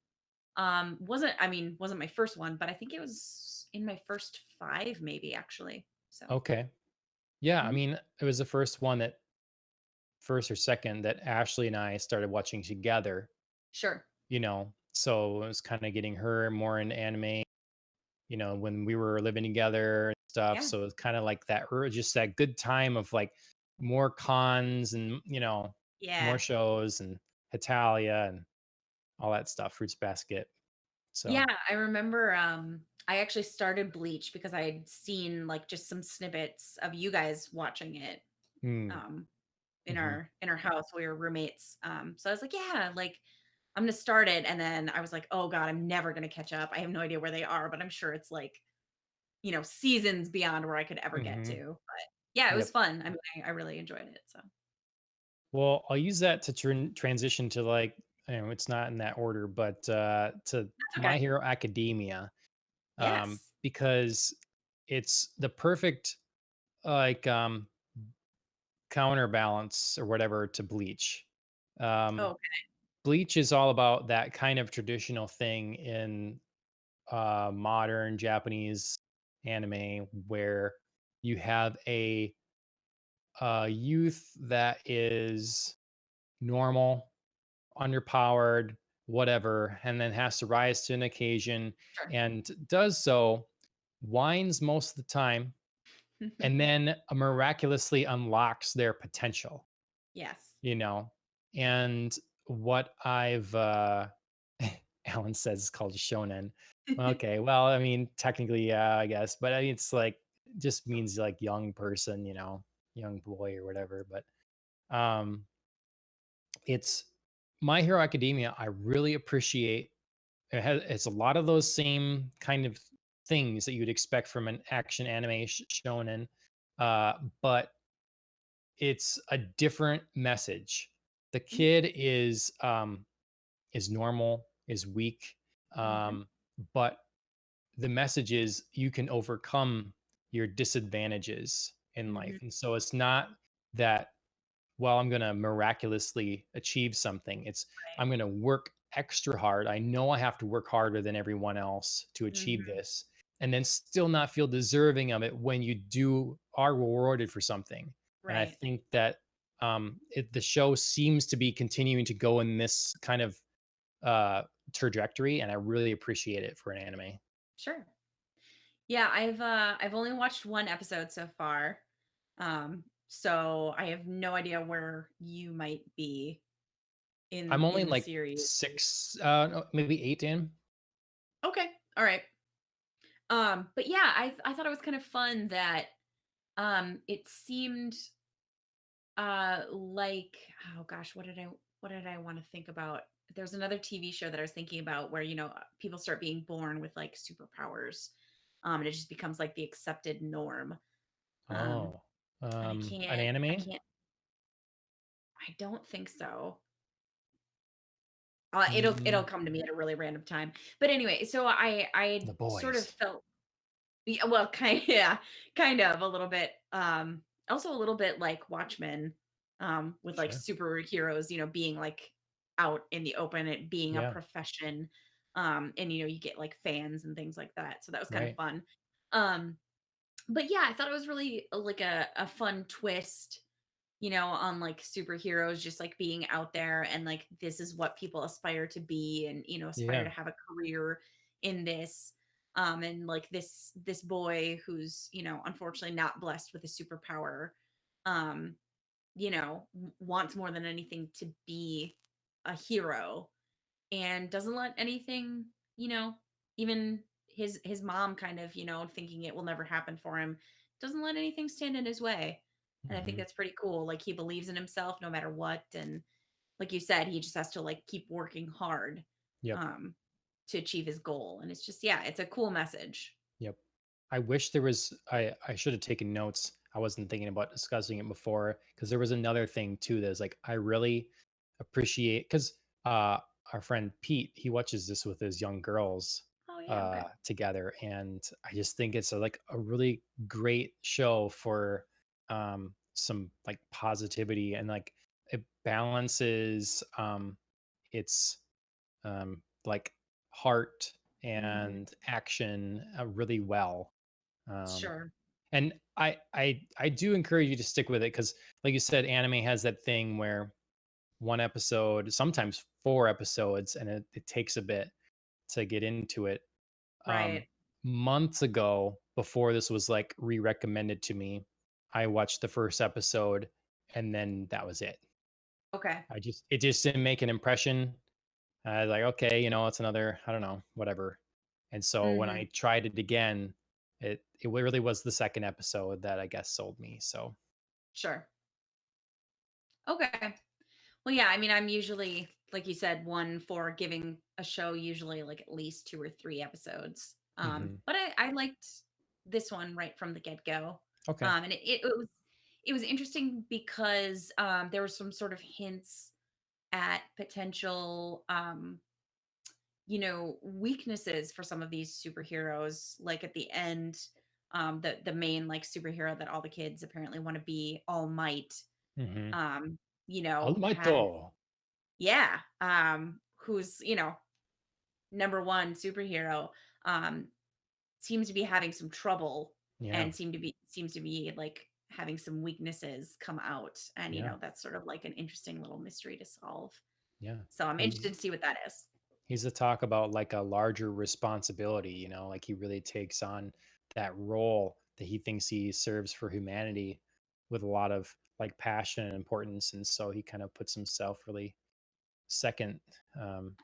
wasn't my first one, but I think it was in my first 5 maybe, actually. So, Okay. Yeah, I mhm, mean, it was the first one that first or second that Ashley and I started watching together, sure. so it was kinda getting her more into anime, when we were living together and stuff, Yeah. so it's kinda like that just that good time of, like, more cons and, more Yeah. shows and Hitalia and all that stuff, Fruits Basket, so Yeah, I remember, I actually started Bleach because I had seen, like, just some snippets of you guys watching it, mm, um, mhm, in our house. We were roommates, so I was like, "Yeah, like, I'm gonna start it," and then I was like, "Oh god, I'm never gonna catch up. I have no idea where they are, but I'm sure it's, like, seasons beyond where I could ever get mhm, to." But, yeah, it was yep. fun. I mean, I really enjoyed it, so Well, I'll use that to transition to, like, it's not in that order, but, to that's My okay. Hero Academia, Yes. because it's the perfect, like, counterbalance or whatever to Bleach. Um, Okay. Bleach is all about that kind of traditional thing in, modern Japanese anime where you have a youth that is normal, underpowered, whatever, and then has to rise to an occasion Sure. and does so, whines most of the time, and then miraculously unlocks their potential, Yes. you know? And what I've, Alan says it's called shonen. Okay, well, I mean, technically, yeah, I guess, but I mean, it's like, just means like young person, young boy or whatever. But um, it's My Hero Academia. I really appreciate. It's a lot of those same kind of things that you'd expect from an action anime shonen, but it's a different message. The kid is normal, is weak, Mhm. um, but the message is you can overcome your disadvantages in life, Mhm. and so it's not that, well, I'm going to miraculously achieve something. It's Right. I'm going to work extra hard. I know I have to work harder than everyone else to achieve Mhm. this, and then still not feel deserving of it when you do are rewarded for something. And I Right. think that the show seems to be continuing to go in this kind of uh, trajectory, and I really appreciate it for an anime. Sure. Yeah, I've only watched 1 episode so far. So I have no idea where you might be I'm only in the like series. six, no, maybe eight in. Okay. All right. But yeah, I thought it was kind of fun that it seemed like, oh gosh, what did I want to think about? There's another TV show that I was thinking about where, people start being born with like superpowers. And it just becomes like the accepted norm. Um, Oh, and an I anime. can't I don't think so. It'll Mm, come to me at a really random time. But anyway, so I the sort of boys. felt, yeah, well, yeah, kind of a little bit. Also a little bit like Watchmen, with like Sure. superheroes, being like out in the open, it being a Yeah. profession. And you get like fans and things like that. So that was kind of Right. fun. Um, but yeah, I thought it was really like a fun twist, on like superheroes just like being out there and like this is what people aspire to be and aspire to Yeah. have a career in this. And like this boy who's, unfortunately not blessed with a superpower, um, wants more than anything to be a hero and doesn't let anything, you know, even his mom kind of, thinking it will never happen for him, doesn't let anything stand in his way. And I think Hmm. that's pretty cool. Like he believes in himself no matter what. And like you said, he just has to like keep working hard Yep. um to achieve his goal. And it's just, yeah, it's a cool message. Yep. I wish there was. I should have taken notes. I wasn't thinking about discussing it before because there was another thing too. That's like I really appreciate because uh, our friend Pete, he watches this with his young girls Oh, yeah, okay. together, and I just think it's like a really great show for some like positivity, and like it balances its like heart Mhm. and action really well. Um, Sure. and I do encourage you to stick with it because, like you said, anime has that thing where one episode, sometimes 4 episodes, and it takes a bit to get into it. Um, Right. Months ago, before this was like re-recommended to me, I watched the first episode, and then that was it. Okay. It just didn't make an impression. I was like, okay, it's another, I don't know, whatever. And so when I Mhm. tried it again, it really was the second episode that I guess sold me. So, Sure. Okay. Well, yeah, I mean, I'm usually, like you said, one for giving a show usually like at least 2 or 3 episodes. mhm. But I liked this one right from the get-go. Okay. And it was interesting because there were some sort of hints at potential weaknesses for some of these superheroes. Like at the end, the main like superhero that all the kids apparently want to be, All Might, Hmm. um, had, Almighto. yeah, who's, number one superhero, um, seems to be having some trouble Yeah. and seems to be like having some weaknesses come out. And, Yeah. that's sort of like an interesting little mystery to solve. Yeah. So I'm He's interested to see what that is. he's a talk about like a larger responsibility, like he really takes on that role that he thinks he serves for humanity with a lot of like passion and importance. And so he kind of puts himself really second um,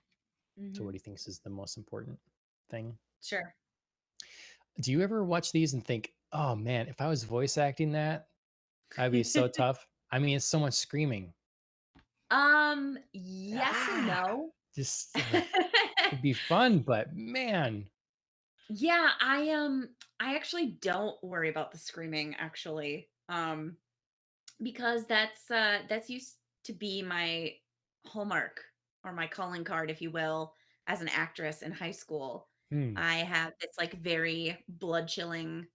to what Hmm. he thinks is the most important thing. Sure. Do you ever watch these and think, oh man, if I was voice acting that, I'd be so tough? I mean, it's so much screaming. Yes and Ah, no. just it'd be fun, but man. Yeah, I actually don't worry about the screaming actually. Because that's used to be my hallmark or my calling card, if you will, as an actress in high school. Hmm. I have this like very blood chilling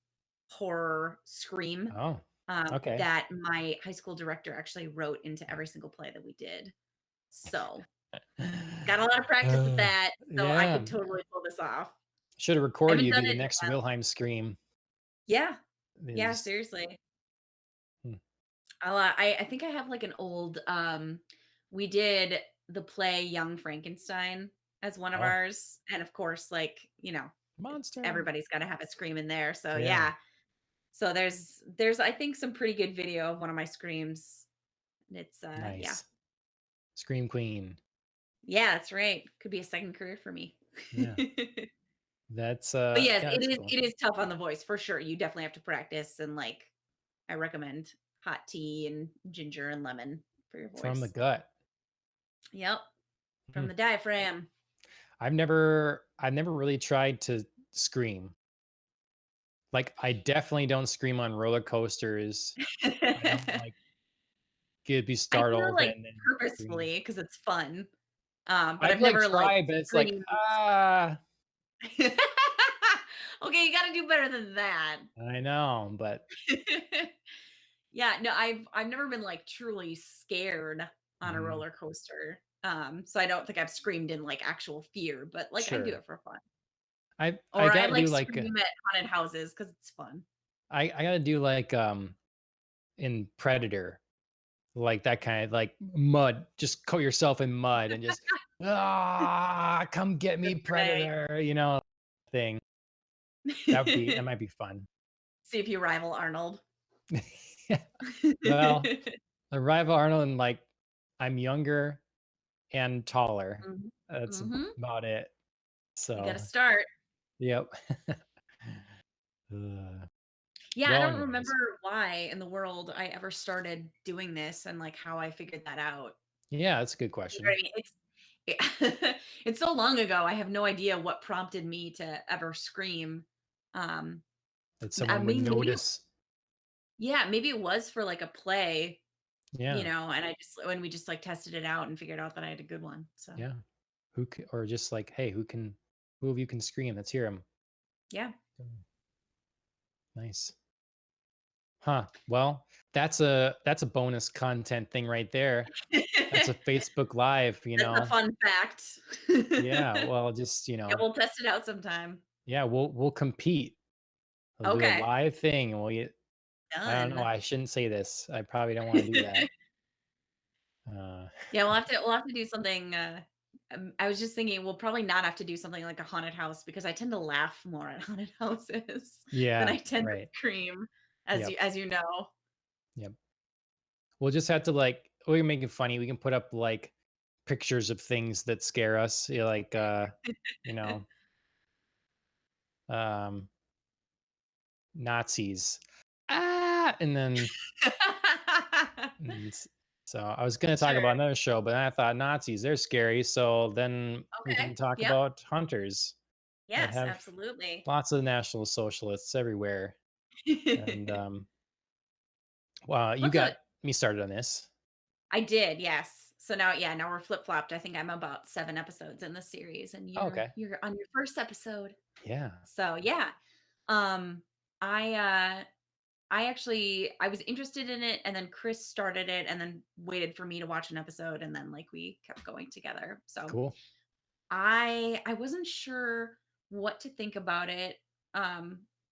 horror scream Oh, okay. that my high school director actually wrote into every single play that we did. So got a lot of practice with that, so I Yeah. could totally pull this off. Should have I recorded haven't you done do the it in a next while. Wilhelm scream. Yeah, yeah, Is seriously. hmm. I think I have like an old we did the play Young Frankenstein as one of Oh, ours. And of course, like, it's monster. everybody's gotta have a scream in there. So Yeah. yeah. So there's I think some pretty good video of one of my screams. And it's yeah. Nice. Scream queen. Yeah, that's right. Could be a second career for me. Yeah. That's But yes, yeah, it that's is cool. it is tough on the voice for sure. You definitely have to practice and like I recommend hot tea and ginger and lemon for your From the voice. gut. Yep. From Mhm. the diaphragm. I've never really tried to scream. Like I definitely don't scream on roller coasters. I don't like get be I do it, startled like, and then scream. purposefully because it's fun, but I've I've like never, like, tried, but it's like, screamed. ah, Okay, you gotta do better than that. I know, but Yeah, no, I've never been, like, truly scared on a mhm, roller coaster, so I don't think I've screamed in, like, actual fear, but, like, I do sure. it for fun. I Or I, gotta like, do like scream at haunted houses because it's fun. I gotta do like in Predator, like that kind of like mud, just coat yourself in mud and just come get me, Renee. Predator, thing. That might be fun. See if you rival Arnold. Yeah. Well, the rival Arnold and like I'm younger and taller. Mhm. That's Mhm. about it. You gotta So, start. yep. Ugh. Yeah, I Well, don't anyways. remember why in the world I ever started doing this and, like, how I figured that out. Yeah, that's a good You know what question. I mean? It's so long ago, I have no idea what prompted me to ever scream. Um, That I someone would mean, maybe notice. yeah, maybe it was for, like, a play, Yeah. and I just when we just like tested it out and figured out that I had a good one. So Yeah. Or just like, hey, who of you can scream? Let's hear him. yeah. Nice. Huh. Well, that's a bonus content thing right there. That's a Facebook Live, you That's a know. fun fact. Yeah. Well, just, Yeah, we'll test it out sometime. yeah, we'll compete. We'll do a Okay, live thing and I don't know. done. I shouldn't say this. I probably don't want to do that. Uh, Yeah, we'll have to do something, I was just thinking we'll probably not have to do something like a haunted house because I tend to laugh more at haunted houses than I yeah. tend to Right. scream, Yep. as you know. Yep. We'll just have to like we can make it funny. We can put up like pictures of things that scare us. Like you know, um Nazis. Ah, and then and s- so I was gonna talk about Sure. another show, but then I thought Nazis, they're scary. So then we Okay. can talk Yep. about hunters that Yes, have absolutely. lots of National Socialists everywhere. And well, you What's a got me started on this. I did, yes. So now yeah, now we're flip-flopped. I think I'm about 7 episodes in the series and Oh, you're okay. you're on your first episode. Yeah. So, yeah. Um, I, uh I actually I was interested in it and then Chris started it and then waited for me to watch an episode and then, like, we kept going together. So, Cool. I wasn't sure what to think about it,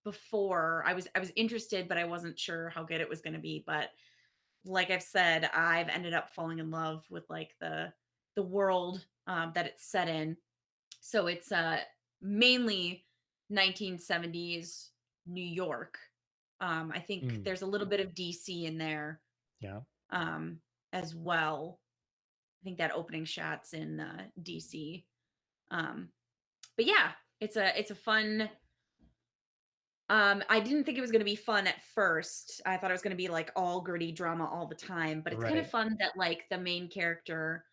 before. I was interested, but I wasn't sure how good it was gonna be, but like I've said, I've ended up falling in love with like the world that it's set in. So it's mainly 1970s New York. I think Mm, there's a little bit of DC in there yeah. um, as well. I think that opening shot's in DC. Um, but yeah, it's a fun. I didn't think it was gonna be fun at first. I thought it was gonna be, like, all gritty drama all the time, but it's kind of Right. fun that, like, the main character,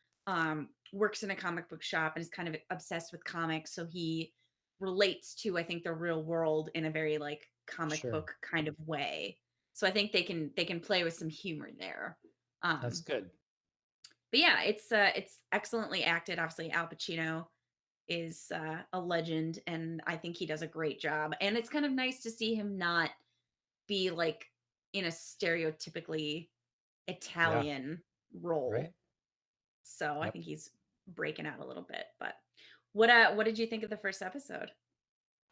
works in a comic book shop and is kind of obsessed with comics, so he relates to, I think, the real world in a very, like, comic Sure. book kind of way. So I think they can play with some humor there. That's Um, good. but yeah, it's excellently acted. Obviously, Al Pacino is a legend, and I think he does a great job. And it's kind of nice to see him not be like in a stereotypically Yeah. Italian role. Right. So I Yep. think he's breaking out a little bit. But what did you think of the first episode?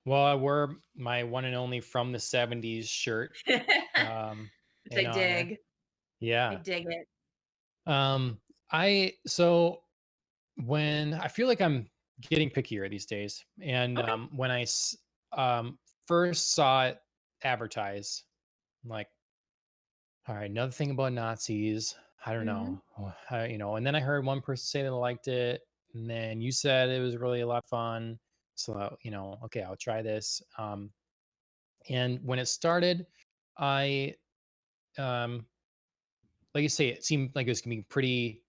Well, I wore my one and only from the '70s shirt, Which in I honor. dig. I Yeah. dig it. Um, so when I feel like I'm getting pickier these days, and Okay. when first saw it advertised, I'm like, all right, another thing about Nazis. I don't Hmm. know, and then I heard one person say they liked it, and then you said it was really a lot of fun. So okay, I'll try this. And when it started, I um like you say, it seemed like it was gonna be pretty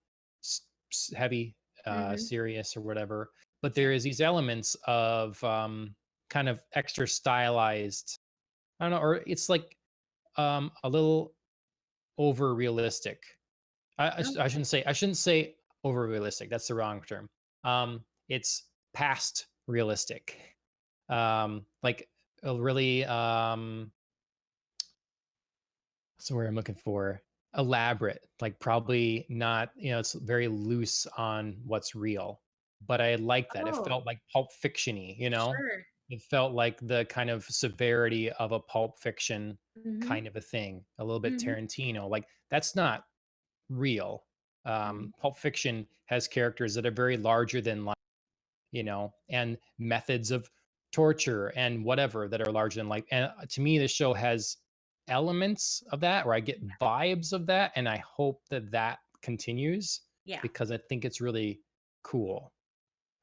heavy, Hmm. serious or whatever. But there Yeah. is these elements of kind of extra stylized. I don't know, or it's like a little over realistic. Okay. I shouldn't say over realistic. That's the wrong term. It's past realistic. Like a really what's the word I'm looking for? Elaborate, like probably not, it's very loose on what's real. But I like that. It Oh, felt like pulp fictiony, you know? sure. It felt like the kind of severity of a pulp fiction Hmm. kind of a thing, a little bit Hmm. Tarantino. Like that's not real. Hmm. Pulp Fiction has characters that are very larger than life, and methods of torture and whatever that are larger than life. And to me, the show has elements of that, or I get vibes of that, and I hope that that continues Yeah. because I think it's really cool.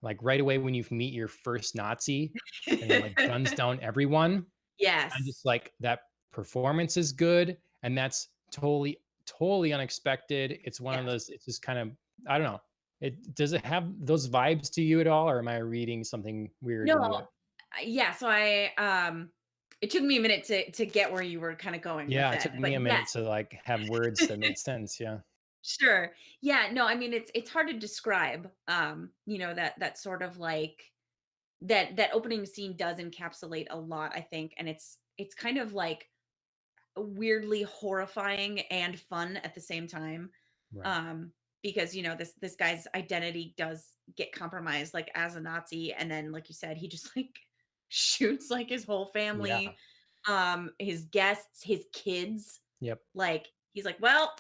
Like right away when you meet your first Nazi, and then like guns down everyone, I'm Yes. just like, that performance is good, and that's totally unexpected. It's one of Yes. those, it's just kind of, I don't know. Does it have those vibes to you at all, or am I reading something weird No, into it? yeah, so it took me a minute to get where you were kinda going with Yeah, it took it, but me a yes. minute to, like, have words that made sense, yeah. Sure. Yeah, no, I mean, it's hard to describe, that sort of like that opening scene does encapsulate a lot, I think, and it's kind of like weirdly horrifying and fun at the same time. Right. Um, because this guy's identity does get compromised like as a Nazi, and then like you said, he just like shoots like his whole Yeah. family, his guests, his kids. Yep. Like he's like, well,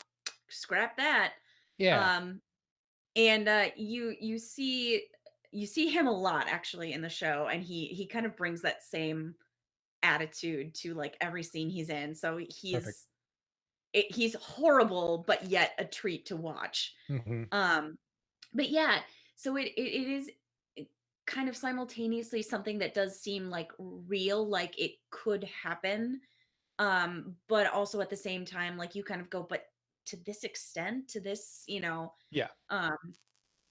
scrap that. Yeah. Um, and you see him a lot actually in the show, and he kind of brings that same attitude to like every scene he's in. So Perfect. he's horrible, but yet a treat to watch. Hmm. Um, but yeah, so it is it kind of simultaneously something that does seem like real, like it could happen. But also at the same time, like you kind of go, but to this extent, to this, Yeah. um,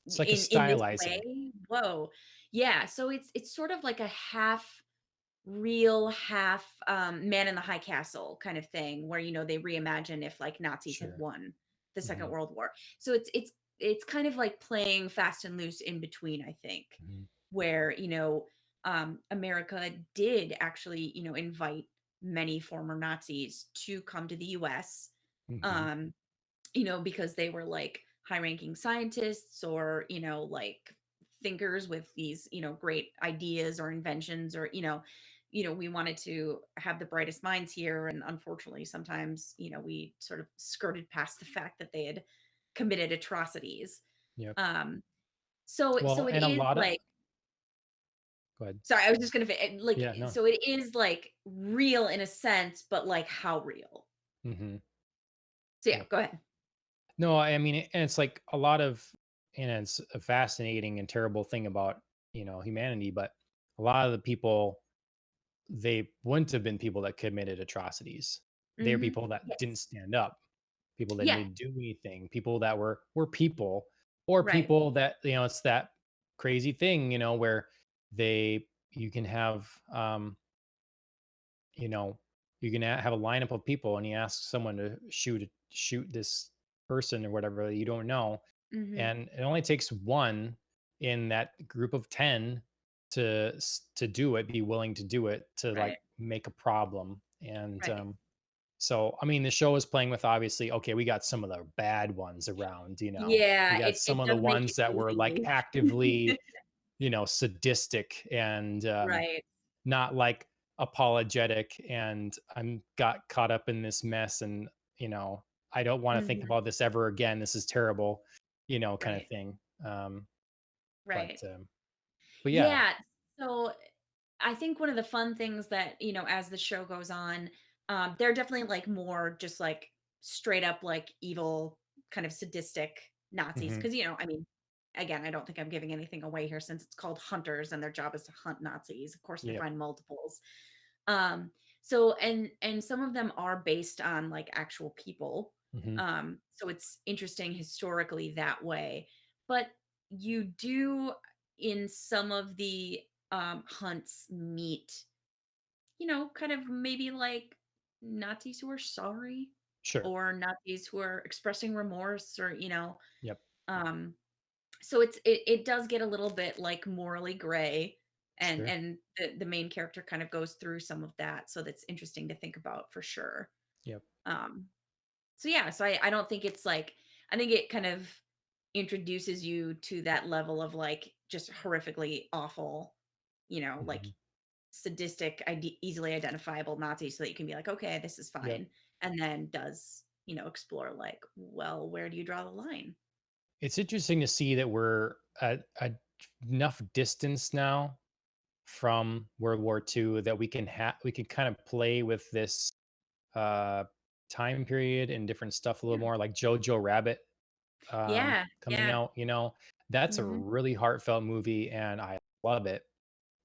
It's like a in this way, stylizing. whoa, yeah. So it's sort of like a half real, half man in the high castle kind of thing, where they reimagine if like Nazis had Sure. won the Second Hmm. World War. So it's kind of like playing fast and loose in between, I think, Hmm. where America did actually invite many former Nazis to come to the US. Hmm. Um, because they were like high ranking scientists or, like thinkers with these, great ideas or inventions or, we wanted to have the brightest minds here. And unfortunately, sometimes, we sort of skirted past the fact that they had committed atrocities. Yep. Um, so Well, it and a is lot of like, go ahead. sorry, I was just gonna like, Yeah, no. so it is like real in a sense, but like how real? Hmm. So yeah, Yep. go ahead. No, I mean, and it's like a lot of, and it's a fascinating and terrible thing about, humanity, but a lot of the people, they wouldn't have been people that committed atrocities. They're Hmm. people that didn't Yes. stand up, people that Yeah. didn't do anything, people that were people, or Right. people that, it's that crazy thing, where you can have, you know, you can have a lineup of people and you ask someone to shoot this person or whatever that you don't know, Hmm. and it only takes one in that group of 10 to do it, be willing to do it, to like Right. make a problem. And Right. so I mean, the show is playing with, obviously, okay, we got some of the bad ones around, we Yeah, got it some of the does make ones it that were like easy. actively, sadistic and Right. not like apologetic, and I'm got caught up in this mess, and you know I don't want to think Mhm. about this ever again, this is terrible, kind of Right. thing. um but Right. um but yeah. Yeah. So I think one of the fun things that, as the show goes on, they're definitely like more just like straight up like evil, kind of sadistic Nazis. Hmm. Cause, I mean, again, I don't think I'm giving anything away here since it's called hunters and their job is to hunt Nazis. Of course, they Yep. find multiples. Um, so and some of them are based on like actual people. Hmm. So it's interesting historically that way. But you do in some of the hunts meet, kind of maybe like Nazis who are sorry Sure. or Nazis who are expressing remorse or, Yep. um so it does get a little bit like morally gray, and Sure. the main character kind of goes through some of that, so that's interesting to think about for sure. Yep. Um so yeah, so I don't think it's like, I think it kind of introduces you to that level of like just horrifically awful, like Hmm. sadistic, easily identifiable Nazis, so that you can be like, okay, this is Yep. fine. And then does, explore like, well, where do you draw the line? It's interesting to see that we're at enough distance now from World War II that we can kind of play with this uh time period and different stuff a little Yeah. more, like Jojo Rabbit Yeah. coming Yeah. out. That's a Mhm. really heartfelt movie and I love it.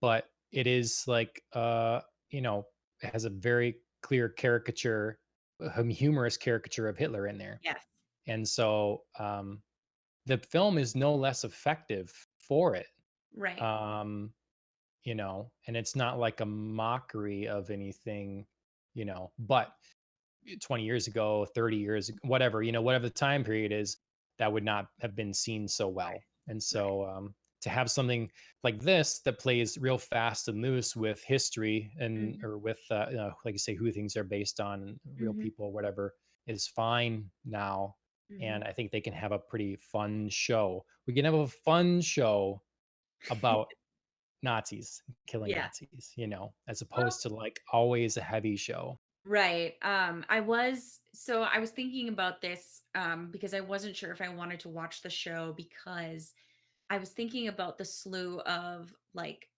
But it is like it has a very clear caricature, a humorous caricature of Hitler in there. Yes. And so the film is no less effective for it. Right. um and it's not like a mockery of anything, but 20 years ago, 30 years, whatever, whatever the time period is, that would not have been seen so well. And Right. so to have something like this that plays real fast and loose with history and Mhm. or with like you say, who things are based on, real Mhm. people, whatever, is fine now. And Mhm. I think they can have a pretty fun show. We can have a fun show about Nazis killing Yeah. Nazis, as Well, opposed to like always a heavy show. right. I was thinking about this because I wasn't sure if I wanted to watch the show because I was thinking about the slew of like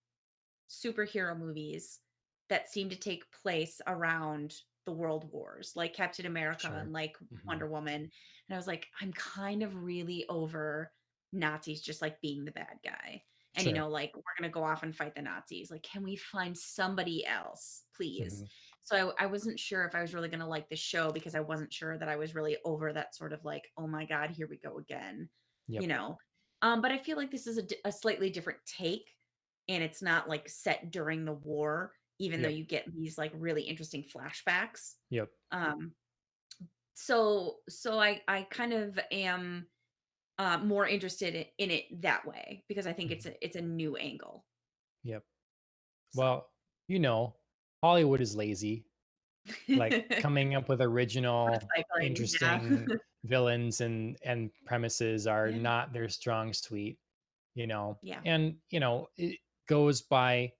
superhero movies that seem to take place around the world wars, like Captain America Sure. and like Hmm. Wonder Woman. And I was like, I'm kind of really over Nazis just like being the bad guy. And Sure. like we're gonna go off and fight the Nazis. Like, can we find somebody else, please? Hmm. So I wasn't sure if I was really gonna like the show because I wasn't sure that I was really over that sort of like, oh my God, here we go again, you Yep. know. But I feel like this is a slightly different take and it's not like set during the war, even though Yep. you get these like really interesting flashbacks. Yep. Um, so I kind of am more interested in it that way because I think Mhm. it's a new angle. Yep. So Well, you know, Hollywood is lazy, like coming up with original, recycling, yeah, interesting villains and premises are yeah, not their strong suite, yeah, and it goes by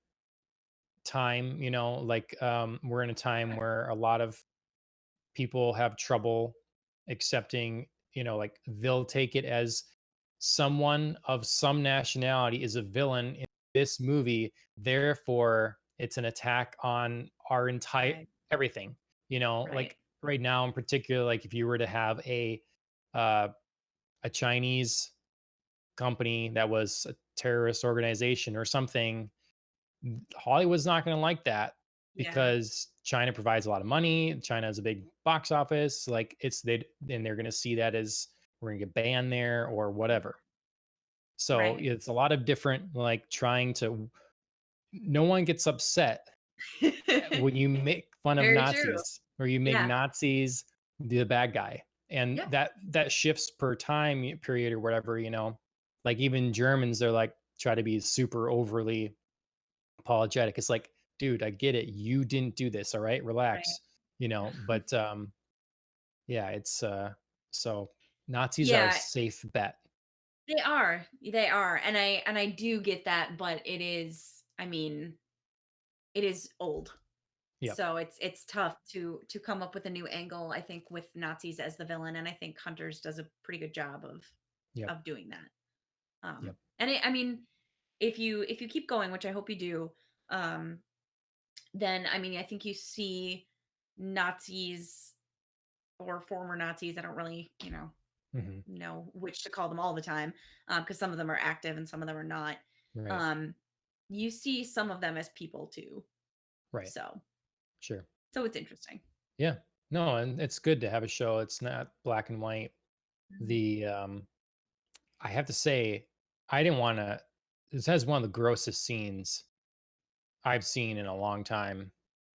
time, like we're in a time right, where a lot of people have trouble accepting, like they'll take it as someone of some nationality is a villain in this movie, therefore it's an attack on our entire right, everything. right, Like right now in particular, like if you were to have uh, a Chinese company that was a terrorist organization or something, Hollywood's not going to like that yeah, because China provides a lot of money. China has a big box office. Like and they're going to see that as we're going to get banned there or whatever. So right. it's a lot of different, like trying to, no one gets upset when you make fun of Very true. Nazis or you make Yeah, Nazis the bad guy. And yeah, that shifts per time period or whatever, like even Germans, they're like, try to be super overly apologetic. It's like, dude, I get it. You didn't do this. All right, right. relax. But yeah, it's so Nazis are a Yeah, safe bet. they are, and I do get that, but it is, I mean, it is old. Yep. So it's tough to come up with a new angle, I think, with Nazis as the villain, and I think Hunters does a pretty good job Yep. of doing that. Yep. I mean, if you keep going, which I hope you do, um, then I mean, I think you see Nazis or former Nazis. I don't really, Hmm. know which to call them all the time, because some of them are active and some of them are not. Right. Um, you see some of them as people too. Right. So Sure. so it's interesting. Yeah. No, and it's good to have a show. It's not black and white. Mhm. The I have to say, I didn't want to. This has one of the grossest scenes I've seen in a long time.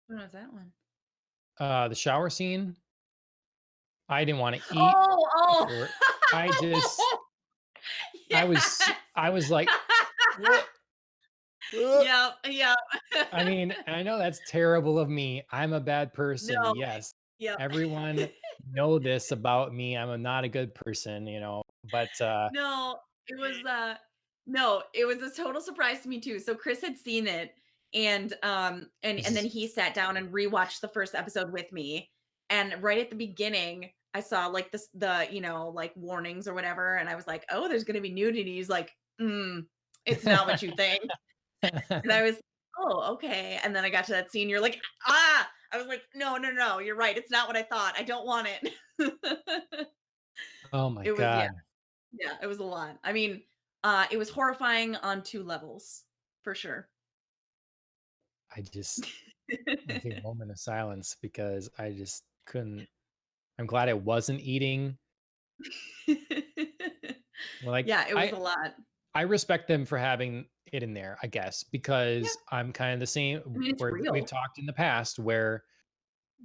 When was that one? The shower scene. I didn't want to eat Oh, for. I just. oh! Yes. I was like, "Ugh, ugh." Yep, yep. I mean, I know that's terrible of me. I'm a bad person. No, Yes. yep. Everyone know this about me. Not a good person, but No, it was, no, it was a total surprise to me too. So Chris had seen it this and then is he sat down and rewatched the first episode with me. And right at the beginning, I saw like like warnings or whatever, and I was like, "Oh, there's gonna be nudity." He's like, it's not what you think." And I was, "Oh, okay." And then I got to that scene, you're like, "Ah!" I was like, "No, no, no, you're right. It's not what I thought. I don't want it." Oh my It was, yeah. god. Yeah, it was a lot. I mean, it was horrifying on 2 levels, for sure. I think a moment of silence because I just couldn't. I'm glad I wasn't eating. Like Yeah, it was a lot. I respect them for having it in there, I guess, Yeah, because I'm kind of the I same mean, it's where we've real. talked in the past where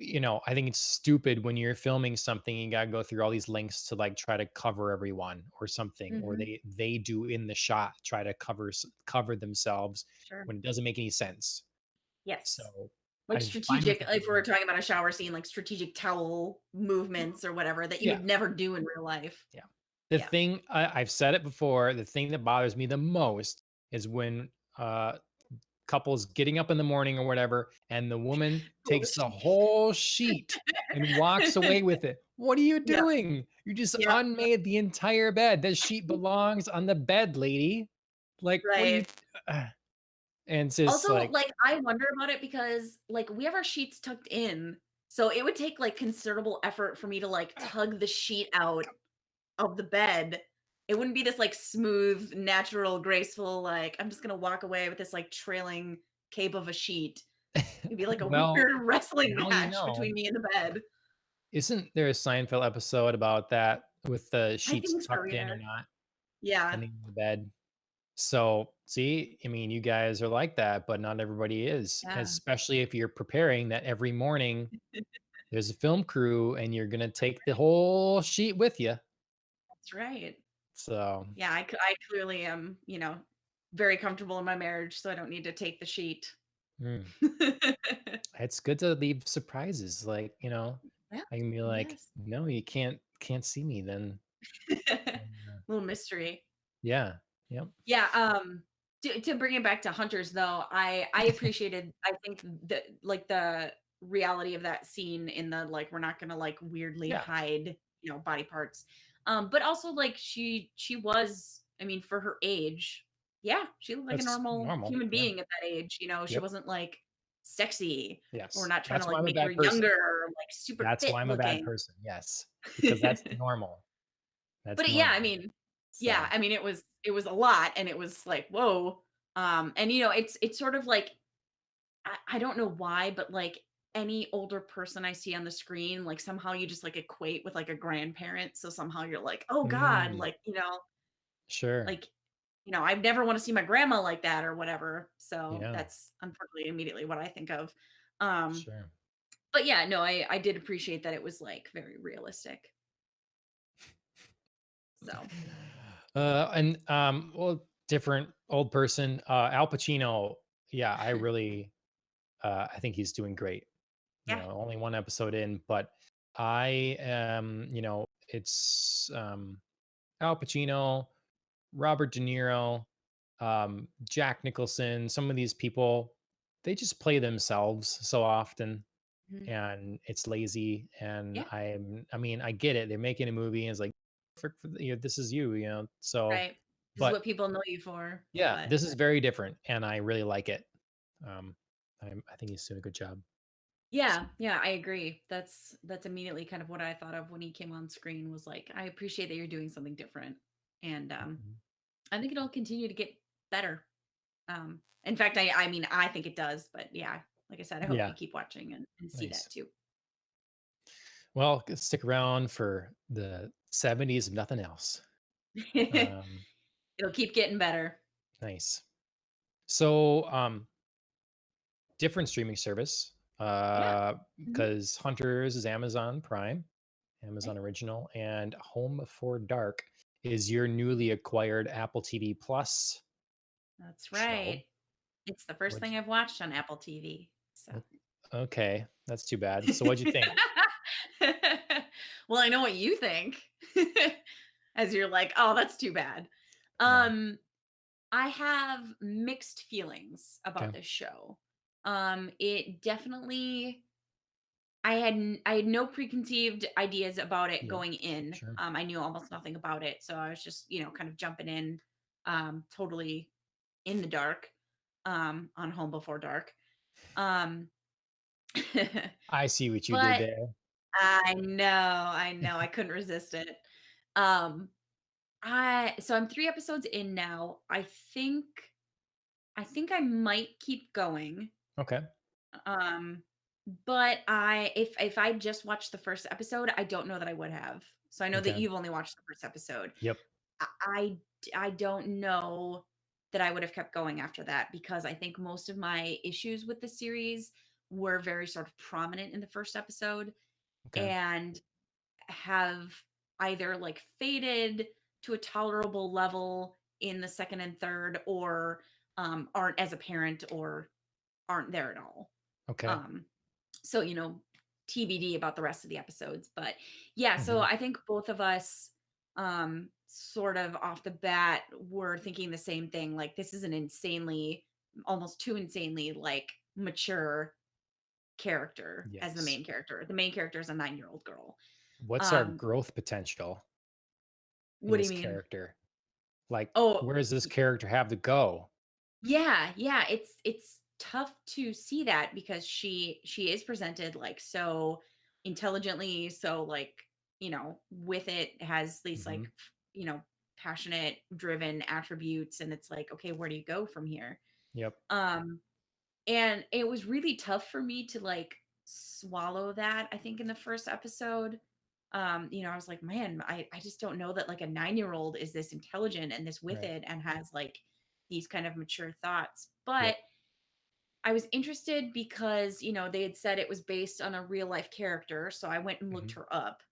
I think it's stupid when you're filming something, you gotta go through all these links to like try to cover everyone or something, or Mhm. they do in the shot try to cover themselves Sure. when it doesn't make any sense. Yes. So Like I'm fine with strategic, the if we're talking about a shower scene, like strategic towel movements or whatever that you yeah, would never do in real life. yeah. Yeah. I've said it before, the thing that bothers me the most is when couples getting up in the morning or whatever, and the woman Pull the takes the sheet. whole sheet and walks away with it. What are you Yep, doing? You just yep, unmade the entire bed. That sheet belongs on the bed, lady. Like, what do you? right. Uh, and it's just Also, like, like, I wonder about it because, like, we have our sheets tucked in, so it would take, like, considerable effort for me to, like, tug the sheet out of the bed. It wouldn't be this, like, smooth, natural, graceful, like, I'm just gonna walk away with this, like, trailing cape of a sheet. It'd be like a well, weird wrestling now you match know. between me and the bed. Isn't there a Seinfeld episode about that with the I sheets think so, tucked in yeah. or not, Yeah, ending in the bed? So, see, I mean, you guys are like that, but not everybody is, yeah, especially if you're preparing that every morning there's a film crew and you're gonna take the whole sheet with you. that's right. So, Yeah, I clearly am, very comfortable in my marriage, so I don't need to take the sheet. mm, it's good to leave surprises. Like, Yeah, I can be like, yes. no, you can't see me then. Uh, Little mystery. yeah. Yep. Yeah, to bring it back to Hunters though, I appreciated, I think, the reality of that scene in the, like, we're not gonna, like, weirdly Yeah. hide, body parts. But also, like, she was, I mean, for her age, yeah, she looked like a That's normal normal. human Yeah. being at that age, she Yep. wasn't, like, sexy. We're Yes. not trying to, That's why like, I'm a make her bad person. younger or, like, super That's fit why I'm a bad looking. person. Yes. Because that's normal. That's But yeah, normal. I mean, yeah, So, I mean, it was a lot, and it was like, whoa. And it's sort of like, I don't know why, but like any older person I see on the screen, like somehow you just like equate with like a grandparent. So somehow you're like, oh God, mm, like, sure. like, I'd never want to see my grandma like that or whatever. So Yeah. that's unfortunately immediately what I think of. Um, Sure. but yeah, no, I did appreciate that it was like very realistic. So Well, different old person, Al Pacino. Yeah, I think he's doing great. yeah. Only one episode in, but I am, it's Al Pacino, Robert De Niro, Jack Nicholson. Some of these people, they just play themselves so often, Mhm. and it's lazy. And Yeah. I mean, I get it. They're making a movie, and it's like, this is you, So, Right. This is but what people know you for. yeah, But this is very different, and I really like it. Um, I think he's doing a good job. So, yeah, yeah, I agree. That's immediately kind of what I thought of when he came on screen, was like, I appreciate that you're doing something different. And mhm. I think it'll continue to get better. In fact, I mean, I think it does, but yeah, like I said, I hope you Yeah, keep watching and see nice. that too. Well, stick around for the 70s, if nothing else. Um, It'll keep getting better. nice. So, different streaming service, Yeah. Mhm. because Hunters is Amazon Prime, Right. Amazon Original, and Home for Dark is your newly acquired Apple TV Plus That's right. show. It's the first Which, thing I've watched on Apple TV. So okay, that's too bad. So, what'd you think? well, I know what you think. As you're like, "Oh, that's too bad." Yeah. Um, I have mixed feelings about Okay. this show. It definitely, I had no preconceived ideas about it Yep. going in. Sure. I knew almost nothing about it, so I was just, kind of jumping in, totally in the dark, on Home Before Dark. Um, I see what you did but there. I know, I couldn't resist it. Um, I'm 3 episodes in now. I think I might keep going. Okay. Um, but if I just watched the first episode, I don't know that I would have. So I know that Okay. you've only watched the first episode. Yep. I don't know that I would have kept going after that, because I think most of my issues with the series were very sort of prominent in the first episode Okay. and have either like faded to a tolerable level in the second and third or aren't as apparent or aren't there at all. Okay. Um, so, TBD about the rest of the episodes. But yeah, so Mhm. I think both of us sort of off the bat were thinking the same thing. Like, this is an insanely, almost too insanely like mature character as the Yes. main character. The main character is a 9-year-old girl. What's our Um, growth potential in what do you this mean? character? Like, Oh, where does this character have to go? yeah, yeah, it's tough to see that because she is presented like so intelligently, so like, with it has these like, Mhm. passionate, driven attributes and it's like, okay, where do you go from here? Yep. Um and it was really tough for me to like swallow that, I think in the first episode. I was like, man, I just don't know that like a 9-year-old is this intelligent and this with Right. it and has like these kind of mature thoughts. But Yep. I was interested because, they had said it was based on a real life character. So I went and looked Mhm. her up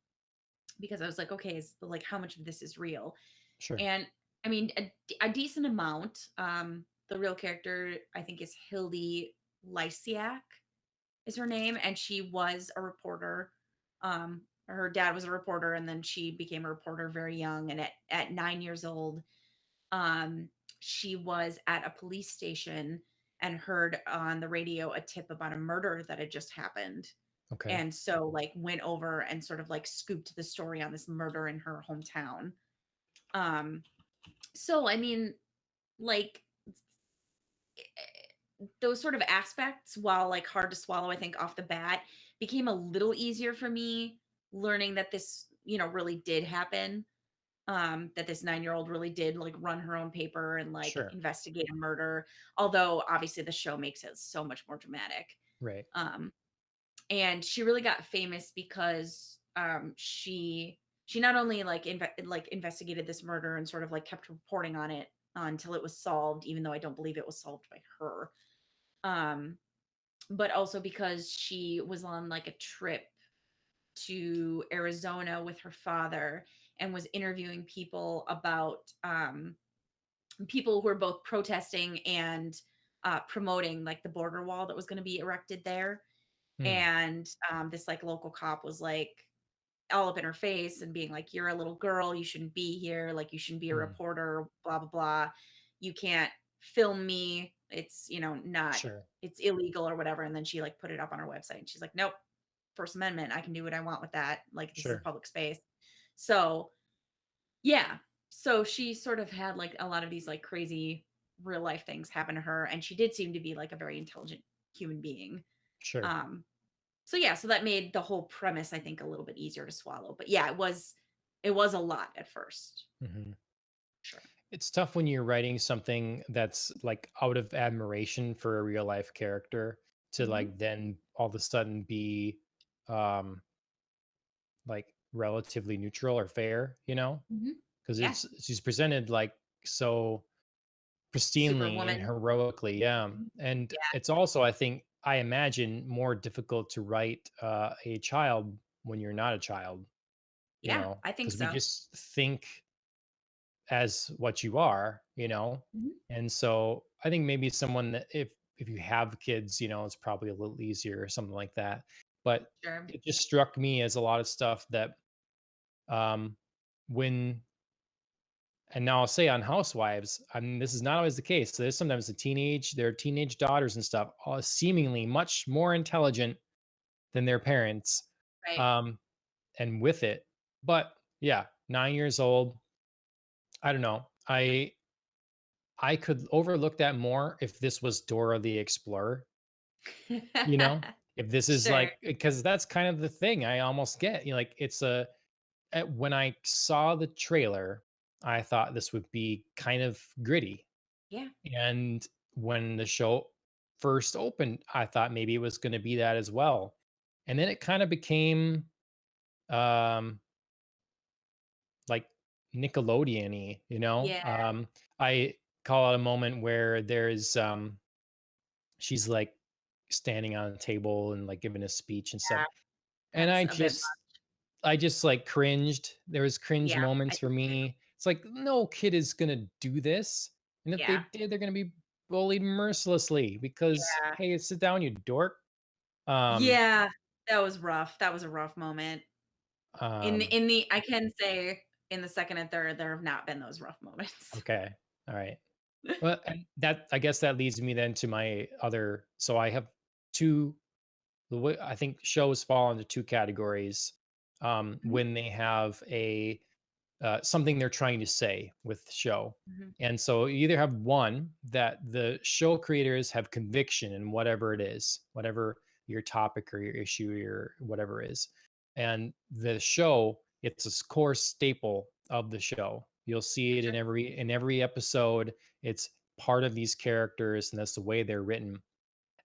because I was like, okay, is like how much of this is real? Sure. And I mean, a decent amount. The real character, I think, is Hildy Lysiak is her name, and she was a reporter. Her dad was a reporter, and then she became a reporter very young. And at 9 years old, um, she was at a police station and heard on the radio a tip about a murder that had just happened. Okay. And so, like, went over and sort of like scooped the story on this murder in her hometown. Um, so I mean, like those sort of aspects, while like hard to swallow, I think off the bat, became a little easier for me learning that this, really did happen. That this 9-year-old really did like run her own paper and like Sure. investigate a murder. Although obviously the show makes it so much more dramatic. Right. Um, and she really got famous because she not only like like investigated this murder and sort of like kept reporting on it until it was solved, even though I don't believe it was solved by her. Um, but also because she was on like a trip to Arizona with her father and was interviewing people about people who were both protesting and promoting like the border wall that was going to be erected there. Hmm. And this like local cop was like all up in her face and being like, "You're a little girl, you shouldn't be here, like you shouldn't be a Hmm. reporter, blah blah blah. You can't film me. It's, not Sure. it's illegal or whatever." And then she like put it up on her website and she's like, "Nope, First Amendment, I can do what I want with that. Like this is Sure. public space." So, yeah. So she sort of had like a lot of these like crazy real life things happen to her and she did seem to be like a very intelligent human being. Sure. Um so yeah, so that made the whole premise, I think, a little bit easier to swallow. But yeah, it was a lot at first. Mhm. Sure. It's tough when you're writing something that's like out of admiration for a real life character to Mhm. like then all of a sudden be um like relatively neutral or fair, Mhm. because Yeah. it's she's presented like so pristinely and Superwoman. heroically, yeah. Mhm. And Yeah. it's also, I imagine, more difficult to write a child when you're not a child, Yeah, I think because we so. just think as what you are, Mhm. and so I think maybe someone that if you have kids, it's probably a little easier or something like that. But Sure. it just struck me as a lot of stuff that um when and now I'll say on housewives, I mean, this is not always the case. So there's sometimes their teenage daughters and stuff are seemingly much more intelligent than their parents. Right. Um, and with it. But yeah, 9 years old. I don't know. I could overlook that more if this was Dora the Explorer, you know? If this is Sure. like because that's kind of the thing I almost get. Like when I saw the trailer, I thought this would be kind of gritty. Yeah. And when the show first opened, I thought maybe it was gonna be that as well. And then it kind of became um like Nickelodeon-y, Yeah. I call it a moment where she's like standing on a table and like giving a speech and stuff. Yeah, And that's a bit much. I just like cringed. There was cringe Yeah, I moments for did too. me. It's like no kid is gonna do this. And if they Yeah, did, they're gonna be bullied mercilessly because yeah. hey, sit down, you dork. Um, Yeah, that was rough. That was a rough moment. um, In the I can say in the 2nd and 3rd, there have not been those rough moments. okay. All right. Well, and that I guess that leads me then to my other so I have 2 the way I think shows fall into 2 categories, Mhm, when they have a something they're trying to say with the show. mhm, And so you either have one that the show creators have conviction in whatever it is, whatever your topic or your issue or whatever is. And the show, it's a core staple of the show. You'll see for it sure. in every episode. It's part of these characters and that's the way they're written.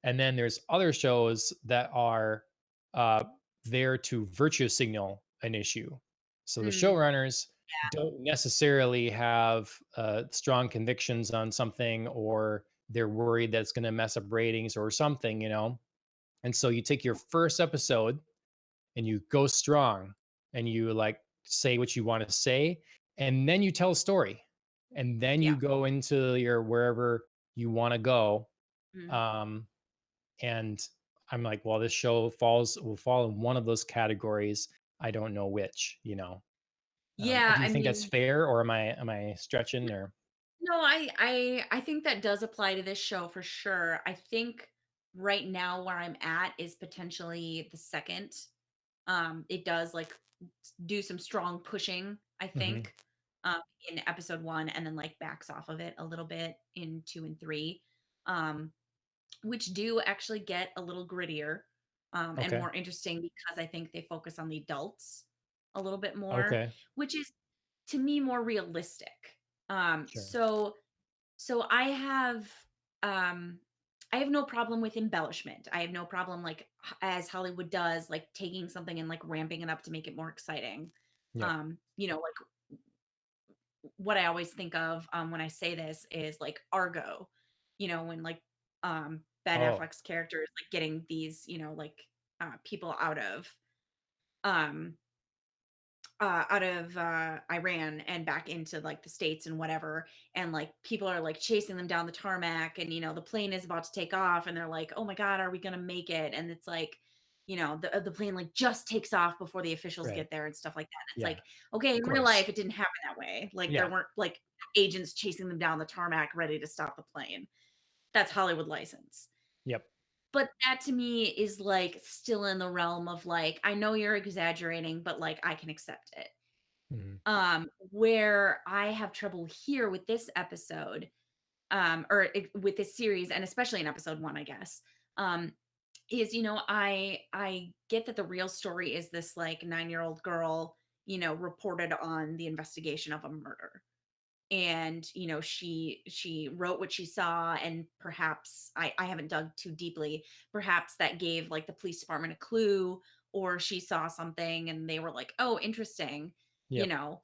And then there's other shows that are uh, there to virtue signal an issue. So the Mm, showrunners don't necessarily have strong convictions on something, or they're worried that it's going to mess up ratings or something, you know. And so you take your first episode and you go strong and you like say what you want to say, and then you tell a story, and then you yeah, go into your wherever you want to go. mhm. Um, and I'm like, well, this show will fall in one of those categories. I don't know which, you know. Yeah, Do you I think that's mean, fair, or am I stretching? Or no, I think that does apply to this show for sure. I think right now where I'm at is potentially the 2nd. It does, like, do some strong pushing, I Mhm. think, um, in episode 1 and then, like, backs off of it a little bit in 2 and 3, um, which do actually get a little grittier, and Okay, more interesting because I think they focus on the adults a little bit more, okay, which is, to me, more realistic. Um, sure, so so um I have no problem with embellishment. I have no problem like as Hollywood does, like taking something and like ramping it up to make it more exciting. yep, Like what I always think of when I say this is like Argo, when like Ben oh, Affleck's character is like getting these, like people um out of Iran and back into like the States and whatever. And like people are like chasing them down the tarmac and the plane is about to take off and they're like, "Oh my God, are we gonna make it?" And it's like, the plane like just takes off before the officials right, get there and stuff like that. It's yeah, like, okay, of in real life, course, it didn't happen that way. Like there yeah, weren't like agents chasing them down the tarmac ready to stop the plane. That's Hollywood license. yep, But that to me is like still in the realm of like, I know you're exaggerating, but like I can accept it. mhm, Where I have trouble here with this episode, with this series, and especially in episode 1, I guess, is, I get that the real story is this, like, 9-year-old girl, reported on the investigation of a murder. And, she wrote what she saw, and perhaps I haven't dug too deeply, perhaps that gave, like, the police department a clue, or she saw something and they were like, "Oh, interesting," you yep, know?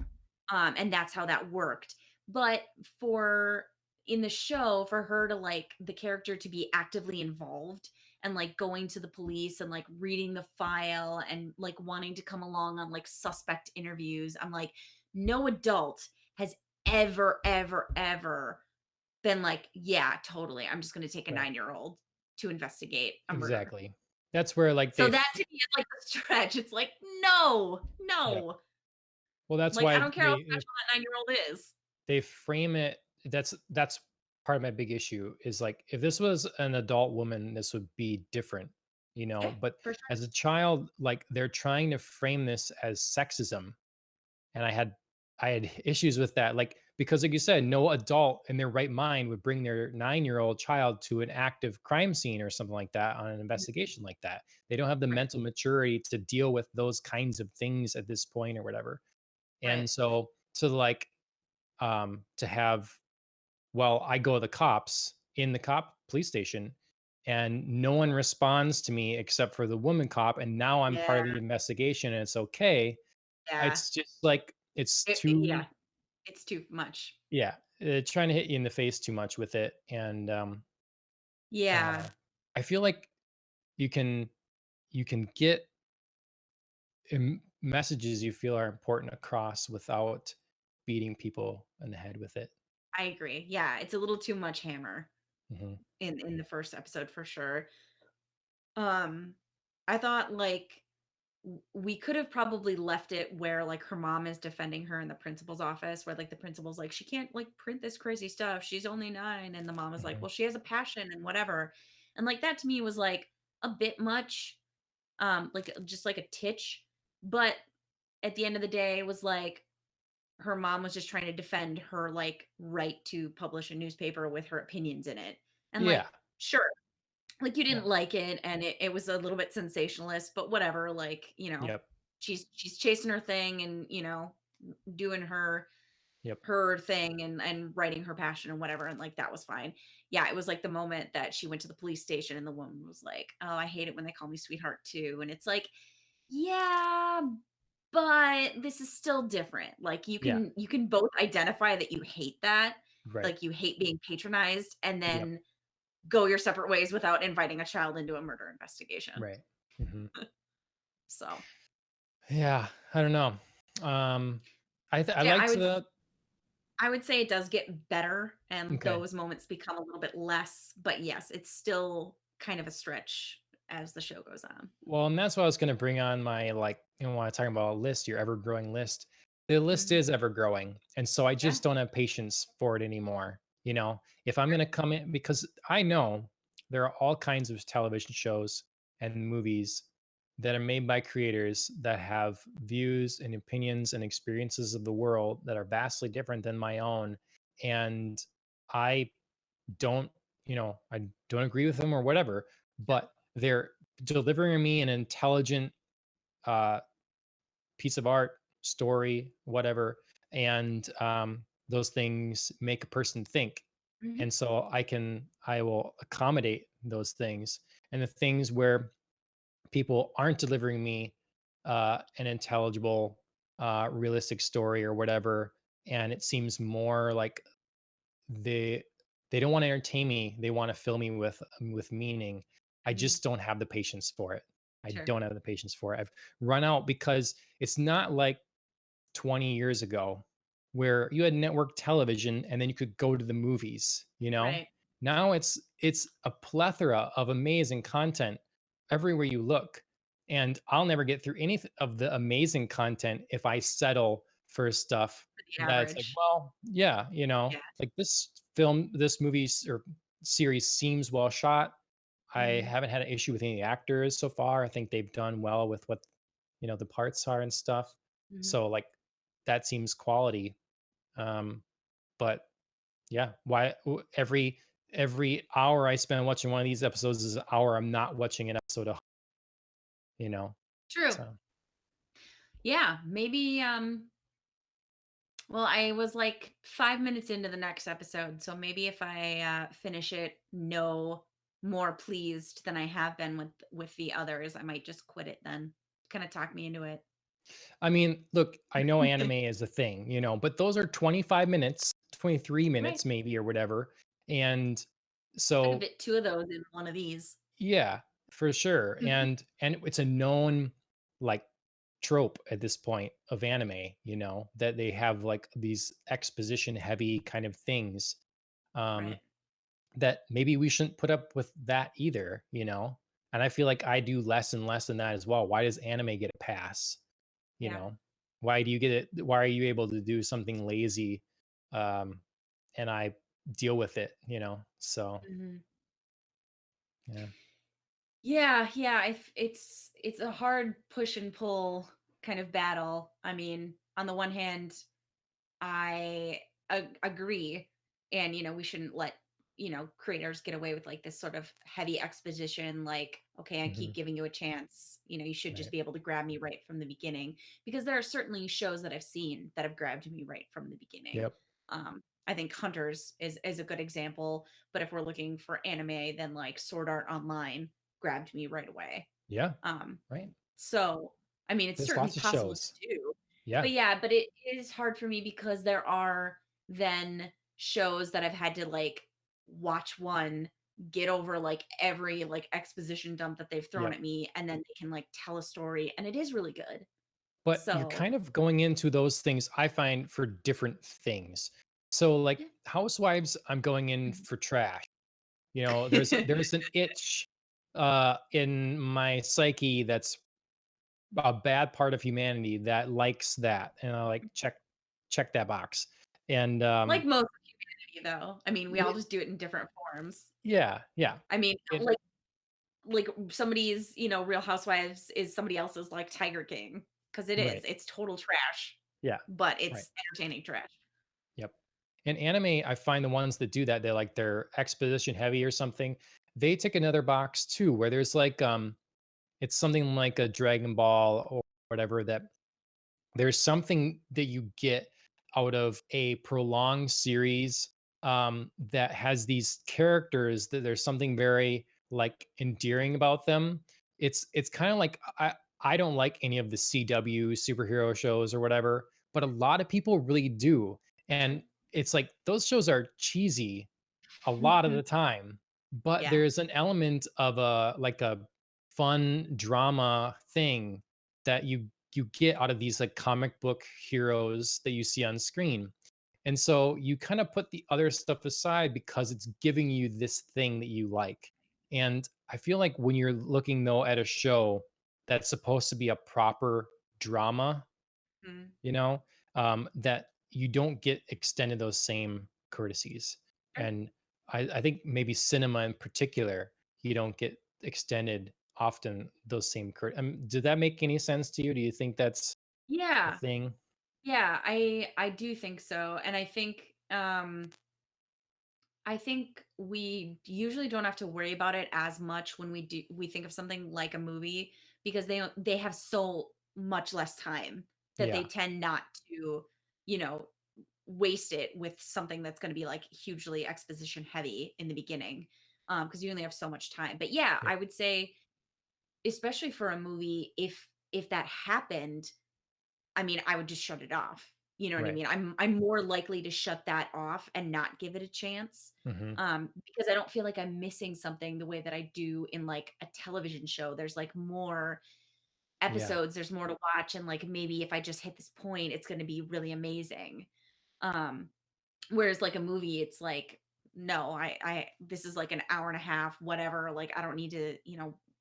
And that's how that worked. But for in the show, for her to like the character to be actively involved and like going to the police and like reading the file and like wanting to come along on like suspect interviews, I'm like, no adult has ever, ever, ever been like, yeah, totally. I'm just going to take a right, 9-year-old to investigate a murder. exactly. That's where like So that to me is like the stretch. It's like, no, yep. no. Well, that's Like, I why don't care how special that 9-year-old is. they frame it. That's part of my big issue is like if this was an adult woman, this would be different, you know. Yeah, But for sure. as a child, like they're trying to frame this as sexism, and I had issues with that, like because like you said, no adult in their right mind would bring their 9-year-old child to an active crime scene or something like that on an Mhm. investigation like that. They don't have the Right, mental maturity to deal with those kinds of things at this point or whatever. right. And so to like to have well, I go to the cops in the cop police station and no one responds to me except for the woman cop. And now I'm part Yeah, of the investigation and it's okay. yeah. It's just like, it's Yeah, too, it's too much. yeah, trying to hit you in the face too much with it. And Yeah. uh, I feel like you can get messages you feel are important across without beating people in the head with it. I agree. Yeah, it's a little too much hammer Mhm. in the first episode for sure. Um, I thought like we could have probably left it where like her mom is defending her in the principal's office, where like the principal's like, she can't like print this crazy stuff. She's only 9. And the mom is like, Mhm. well, she has a passion and whatever. And like that to me was like a bit much, like just like a titch. But at the end of the day, it was like her mom was just trying to defend her like right to publish a newspaper with her opinions in it. And like, Yeah. sure, like, you didn't Yeah. like it, and it was a little bit sensationalist, but whatever, like, Yep. she's chasing her thing and, doing Yep. her thing and writing her passion and whatever, and, like, that was fine. Yeah, it was, like, the moment that she went to the police station and the woman was like, "Oh, I hate it when they call me sweetheart too," and it's like, "Yeah, but this is still different." Like, Yeah. you can both identify that you hate that, Right. like, you hate being patronized, and Yep. then go your separate ways without inviting a child into a murder investigation. Right. Mhm. So, Yeah, I don't know. I yeah, liked the I would say it does get better and okay. those moments become a little bit less, but yes, it's still kind of a stretch as the show goes on. Well, and that's what I was gonna bring on my, like, when I talking about a list, your ever-growing list. The list Mhm. is ever-growing, and so I Yeah, just don't have patience for it anymore, you know? If I'm gonna come in because I know there are all kinds of television shows and movies that are made by creators that have views and opinions and experiences of the world that are vastly different than my own, and I don't, I don't agree with them or whatever, yeah. but they're delivering me an intelligent uh, piece of art, story, whatever, and those things make a person think. Mhm. And so I will accommodate those things, and the things where people aren't delivering me an intelligible, realistic story or whatever, and it seems more like they they don't want to entertain me. They want to fill me with meaning. I Mhm. just don't have the patience for it. I Sure. don't have the patience for it. I've run out because it's not like 20 years ago where you had network television and then you could go to the movies, you know? Right. Now it's a plethora of amazing content everywhere you look. And I'll never get through any of the amazing content if I settle for stuff For the that's like, average. well, yeah, Yeah. like this film, this or series seems well shot. I Mhm. haven't had an issue with any of the actors so far. I think they've done well with what the parts are and stuff. Mhm. So like that seems quality. Um, but yeah, every hour I spend watching one of these episodes is an hour I'm not watching an episode of, you know. True. So Yeah, maybe, well, I was like 5 minutes into the next episode, so maybe if I, finish it no more pleased than I have been with the others, I might just quit it then. Kinda talk me into it. I mean, look, I know anime is a thing, but those are 25 minutes, 23 Right. minutes maybe or whatever. And I could so fit 2 of those in one of these. yeah, for sure. And it's a known like trope at this point of anime, that they have like these exposition heavy kind of things. Um Right. that maybe we shouldn't put up with that either. And I feel like I do less and less than that as well. Why does anime get a pass? You Yeah. know, why do you get it? Why are you able to do something lazy? Um, and I deal with it. So Mhm. yeah. Yeah, yeah, it's a hard push and pull kind of battle. I mean, on the one hand, I agree. And, we shouldn't let, creators get away with like this sort of heavy exposition, like, okay, I Hmm. keep giving you a chance. You should just Right. be able to grab me right from the beginning. Because there are certainly shows that I've seen that have grabbed me right from the beginning. Yep. I think Hunters is a good example. But if we're looking for anime, then like Sword Art Online grabbed me right away. Yeah. Um, Right. so, I mean, it's There's certainly lots of possible to shows. do. Yeah. But yeah, but it is hard for me because there are then shows that I've had to like watch one get over like every like exposition dump that they've thrown Yep. at me, and then they can like tell a story, and it is really good. But you're So, kind of going into those things, I find, for different things. So, like yeah. Housewives, I'm going in Mhm. for trash. You know, there's an itch in my psyche that's a bad part of humanity that likes that, and I like check that box. And Like most of humanity though. I mean, we all y- just do it in different forms. yeah, yeah, I mean, it, like somebody's, Real Housewives is somebody else's like Tiger King, because it is. right, It's total trash, yeah, but right, it's entertaining trash. yep. And anime, I find the ones that do that, they're exposition heavy or something. They tick another box too, where there's like it's something like a Dragon Ball or whatever, that there's something that you get out of a prolonged series that has these characters that there's something very like endearing about them. It's kind of like I don't like any of the CW superhero shows or whatever, but a lot of people really do. Sure. And it's like those shows are cheesy a lot of the time, but Yeah. there's an element of a like a fun drama thing that you get out of these like comic book heroes that you see on screen. And so you kind of put the other stuff aside because it's giving you this thing that you like. And I feel like when you're looking though at a show that's supposed to be a proper drama, Mhm. you know, that you don't get extended those same courtesies. Sure. And I think maybe cinema in particular, you don't get extended often those same did that make any sense to you? Do you think that's a Yeah. thing? Yeah, I do think so, and I think we usually don't have to worry about it as much when we think of something like a movie, because they have so much less time that they Yeah. tend not to, you know, waste it with something that's going to be like hugely exposition heavy in the beginning, because you only have so much time. But yeah, Yep. I would say, especially for a movie, if that happened, I mean, I would just shut it off. You know what I Right. mean? I'm more likely to shut that off and not give it a chance, Hmm. because I don't feel like I'm missing something the way that I do in like a television show. There's like more Yeah. episodes, there's more to watch, and like maybe if I just hit this point, it's going to be really amazing. Um, Whereas like a movie, it's like, no, I this is like an hour and a half, whatever. Like I don't need to,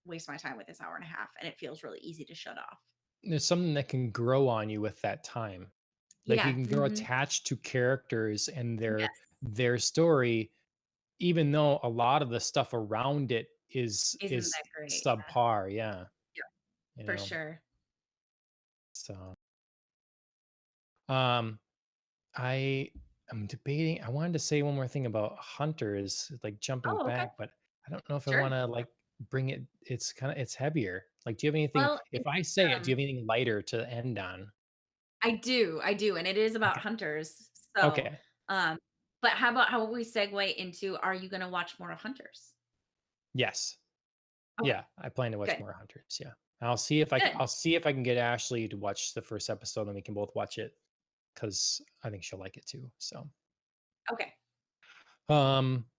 waste my time with this hour and a half, and it feels really easy to shut off. There's something that can grow on you with that time. Like you Yeah. can grow Hmm. attached to characters and Yes. their story, even though a lot of the stuff around it Isn't is that great? Yeah. subpar. Yeah. Yeah, You for know. sure. So um I am debating. I wanted to say one more thing about Hunters, like jumping Oh, okay. back, but I don't know if I want Sure. to like bring it. It's heavier. Like, do you have anything? Well, If it's, I say it, do you um have anything lighter to end on? I do, and it is about Okay. hunters. So, Okay. um, but how about we segue into, are you gonna watch more of Hunters? Yes. Okay, Yeah. I plan to watch good, more Hunters. Yeah. I'll see if I can. good. I'll see if I can get Ashley to watch the first episode, and we can both watch it because I think she'll like it too. So, Okay. um,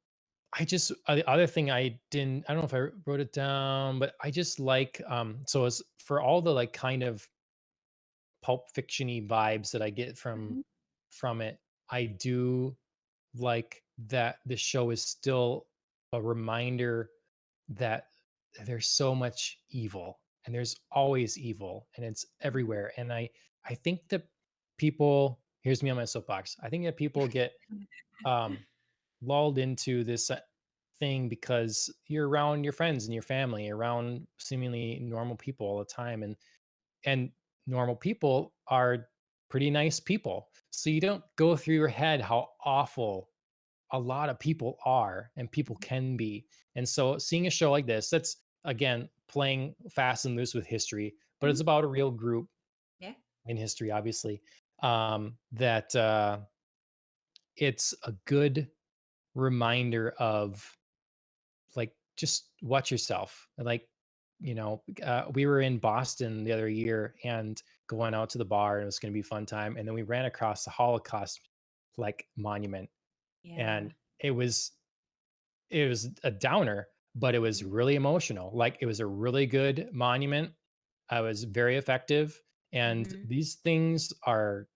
the other thing I don't know if I wrote it down, but I just like so as for all the like kind of pulp fictiony vibes that I get Mhm, from it, I do like that the show is still a reminder that there's so much evil and there's always evil and it's mhm. everywhere. And I think that people here's me on my soapbox. I think that people get um lulled into this thing because you're around your friends and your family, around seemingly normal people all the time, and normal people are pretty nice people. So you don't go through your head how awful a lot of people are and people can be. And so seeing a show like this, that's again playing fast and loose with history, but it's Mhm. about a real group Yeah. in history, obviously. That it's a good reminder of like just watch yourself. Like, we were in Boston the other year and going out to the bar, and it was going to be a fun time. And then we ran across the Holocaust like monument, Yeah. and it was it was a downer, but it was Mhm. really emotional. Like, it was a really good monument. I was very effective, and Mhm. these things are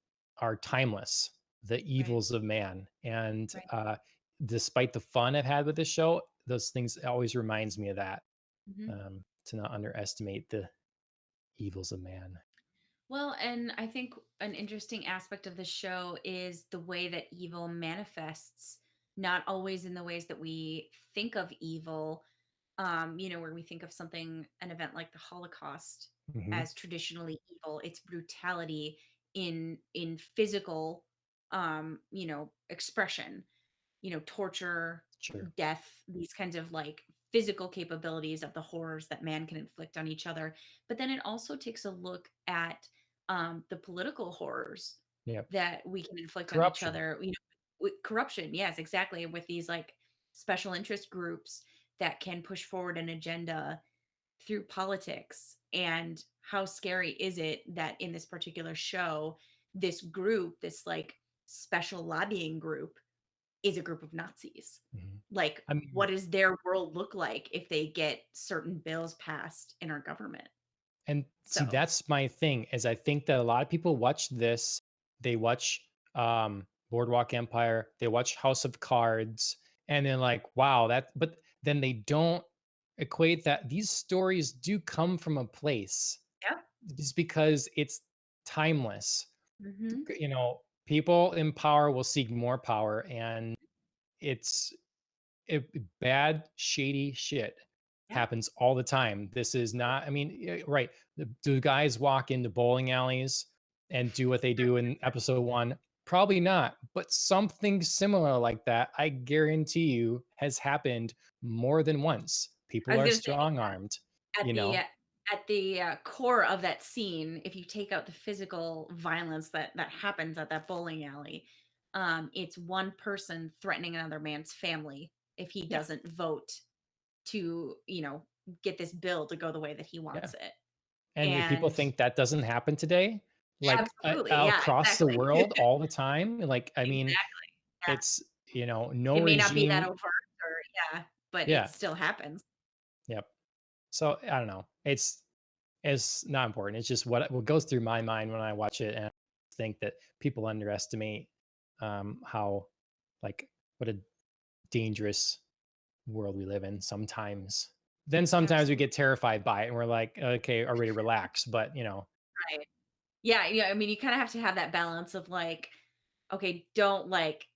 timeless. The Right. evils of man, and Right. despite the fun I've had with this show, those things always reminds me of that. Mhm. To not underestimate the evils of man. Well, and I think an interesting aspect of the show is the way that evil manifests, not always in the ways that we think of evil, where we think of something, an event like the Holocaust Hmm. as traditionally evil. It's brutality in physical expression, torture, Sure. death, these kinds of like physical capabilities of the horrors that man can inflict on each other. But then it also takes a look at the political horrors Yep. that we can inflict on each Corruption. other, with corruption. Yes, exactly. With these like special interest groups that can push forward an agenda through politics. And how scary is it that in this particular show, this group, this like special lobbying group, is a group of Nazis. Mhm. Like, I mean, what does their world look like if they get certain bills passed in our government? and see, So, that's my thing, is I think that a lot of people watch this, they watch Boardwalk Empire, they watch House of Cards, and they're like, wow, that, but then they don't equate that these stories do come from a place, yeah. just because it's timeless. Mhm. People in power will seek more power, and it's bad, shady shit Yeah. happens all the time. This is not, I mean, right. Do guys walk into bowling alleys and do what they do in episode one? Probably not. But something similar like that, I guarantee you, has happened more than once. I People was are gonna say strong armed, at you the know? uh, at the core of that scene, if you take out the physical violence that happens at that bowling alley, it's one person threatening another man's family if he Yeah. doesn't vote to, get this bill to go the way that he Yeah. wants it. And if people And think that doesn't happen today, like absolutely, yeah, across the exactly. world all the time, like, I mean, Exactly, yeah. it's, no It may not be that regime. overt or yeah, but it Yeah. still happens. Yep. So I don't know. It's not important. It's just what goes through my mind when I watch it, and I think that people underestimate how, like, what a dangerous world we live in sometimes. Then sometimes we Absolutely, get terrified by it, and we're like, okay, already relax. But right. Yeah, yeah, I mean, you kinda have to have that balance of, like, okay, don't, like,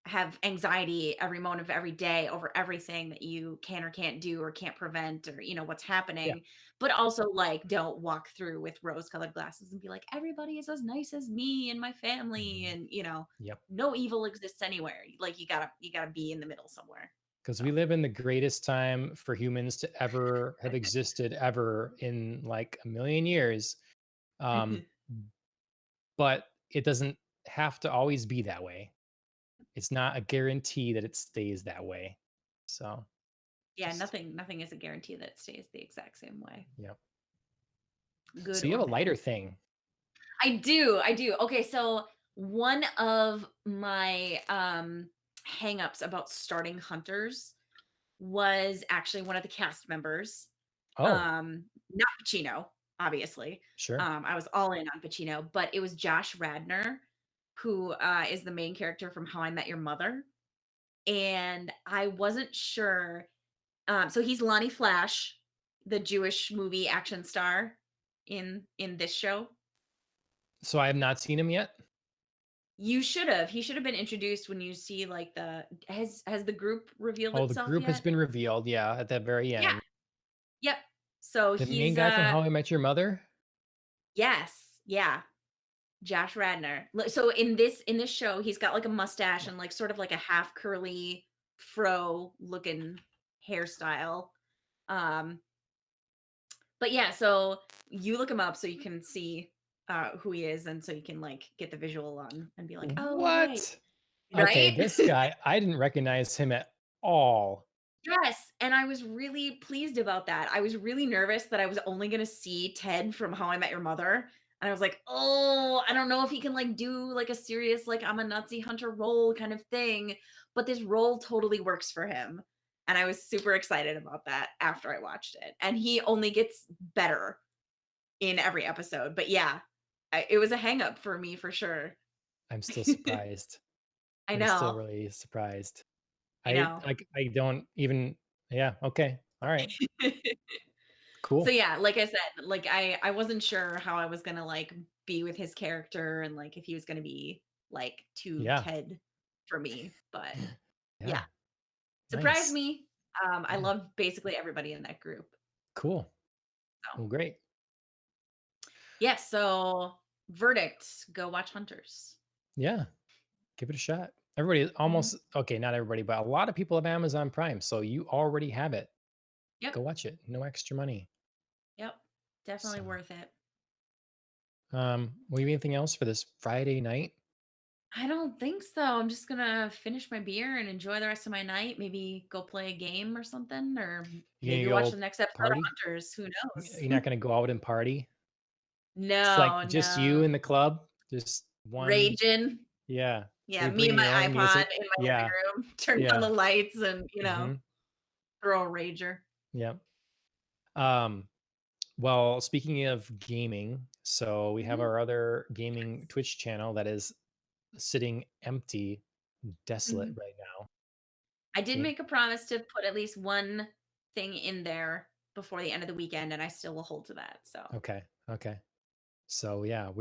have anxiety every moment of every day over everything that you can or can't do or can't prevent or, what's yeah. happening, but also, like, don't walk through with rose-colored glasses and be like, "Everybody is as nice as me and my family," Mhm. and, Yep. no evil exists anywhere. Like, you gotta be in the middle somewhere. Because we So, live in the greatest time for humans to ever have existed ever in like a million years. Um, but it doesn't have to always be that way. It's not a guarantee that it stays that way. So, yeah, just nothing is a guarantee that it stays the exact same way, yep. good So you or have a lighter bad. thing. I do. Okay, so one of my hangups about starting Hunters was actually one of the cast members. Oh, Not Pacino, obviously. sure. I was all in on Pacino, but it was Josh Radner, who is the main character from How I Met Your Mother. And I wasn't sure. So he's Lonnie Flash, the Jewish movie action star in this show. So I have not seen him yet. You should have. He should have been introduced when you see like the has the group revealed Oh, the itself group has yet? been revealed. Yeah, at the very Yeah. end. Yep. So The main he's guy from How I Met Your Mother. yes. Yeah. Josh Radner. So in this show, he's got like a mustache and like sort of like a half curly fro looking hairstyle. Um but yeah, so you look him up so you can see who he is and so you can like get the visual on and be like, "Oh, right." What? Okay, Right? this guy, I didn't recognize him at all. Yes, and I was really pleased about that. I was really nervous that I was only gonna see Ted from How I Met Your Mother, and I was like, "Oh, I don't know if he can, like, do, like, a serious, like, I'm a Nazi hunter role kind of thing," but this role totally works for him. And I was super excited about that after I watched it. And he only gets better in every episode. But yeah, it was a hang up for me for sure. I'm still surprised. I I'm still know. really surprised. I know. I don't even yeah, okay. All right. So Cool. yeah, like I said, like I wasn't sure how I was gonna like be with his character and like if he was gonna be like too Yeah. Ted for me. But yeah, Yeah. surprised Nice. me. I Yeah. love basically everybody in that group. Cool. So Well, great. yeah, so verdict, go watch Hunters. Yeah. Give it a shot. Everybody Mhm. almost okay, not everybody, but a lot of people have Amazon Prime, so you already have it. Yep. Go watch it. No extra money. Yep. Definitely So, worth it. will you have anything else for this Friday night? I don't think so. I'm just gonna finish my beer and enjoy the rest of my night. Maybe go play a game or something, or You maybe gonna watch the go next episode of party? Hunters. Who knows? You're not gonna go out and party? It's like No, just you no. in the club? Just one Raging. yeah. Yeah, Will you me and bring my your own iPod music? in my Yeah. living room, turn on the Yeah. lights and, Mhm. throw a rager. Yep. Um, well, speaking of gaming, so we have Mhm. our other gaming Twitch channel that is sitting empty, desolate Mhm. right now. I did Game make a promise to put at least one thing in there before the end of the weekend, and I still will hold to that, so okay. Okay. So yeah,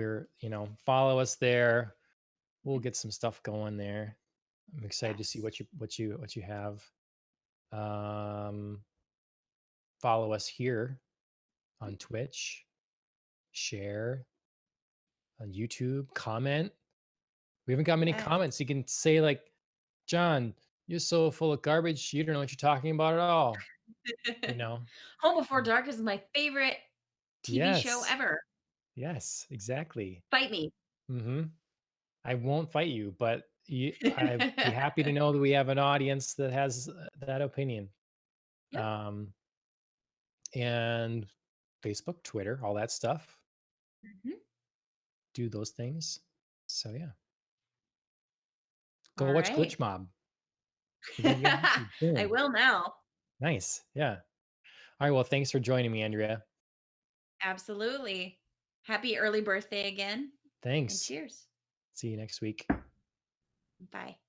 follow us there. We'll Mhm. get some stuff going there. I'm excited to see Yes. what you have. Um, follow us here on Mhm. Twitch, share on YouTube, comment. We haven't got many Yes. comments. You can say like, "John, you're so full of garbage. You don't know what you're talking about at all." You know? Home Before Mm. Dark is my favorite TV show Yes. ever. Yes, exactly. Fight me. Mhm. I won't fight you, but I'd be happy to know that we have an audience that has that opinion. Yep. Um, and Facebook, Twitter, all that stuff. Mhm. Do those things. So yeah, go All watch right. Glitch Mob. You're gonna get happy. I Boom. will now. Nice. Yeah. All right. Well, thanks for joining me, Andrea. Absolutely. Happy early birthday again, and Thanks. cheers. See you next week. Bye.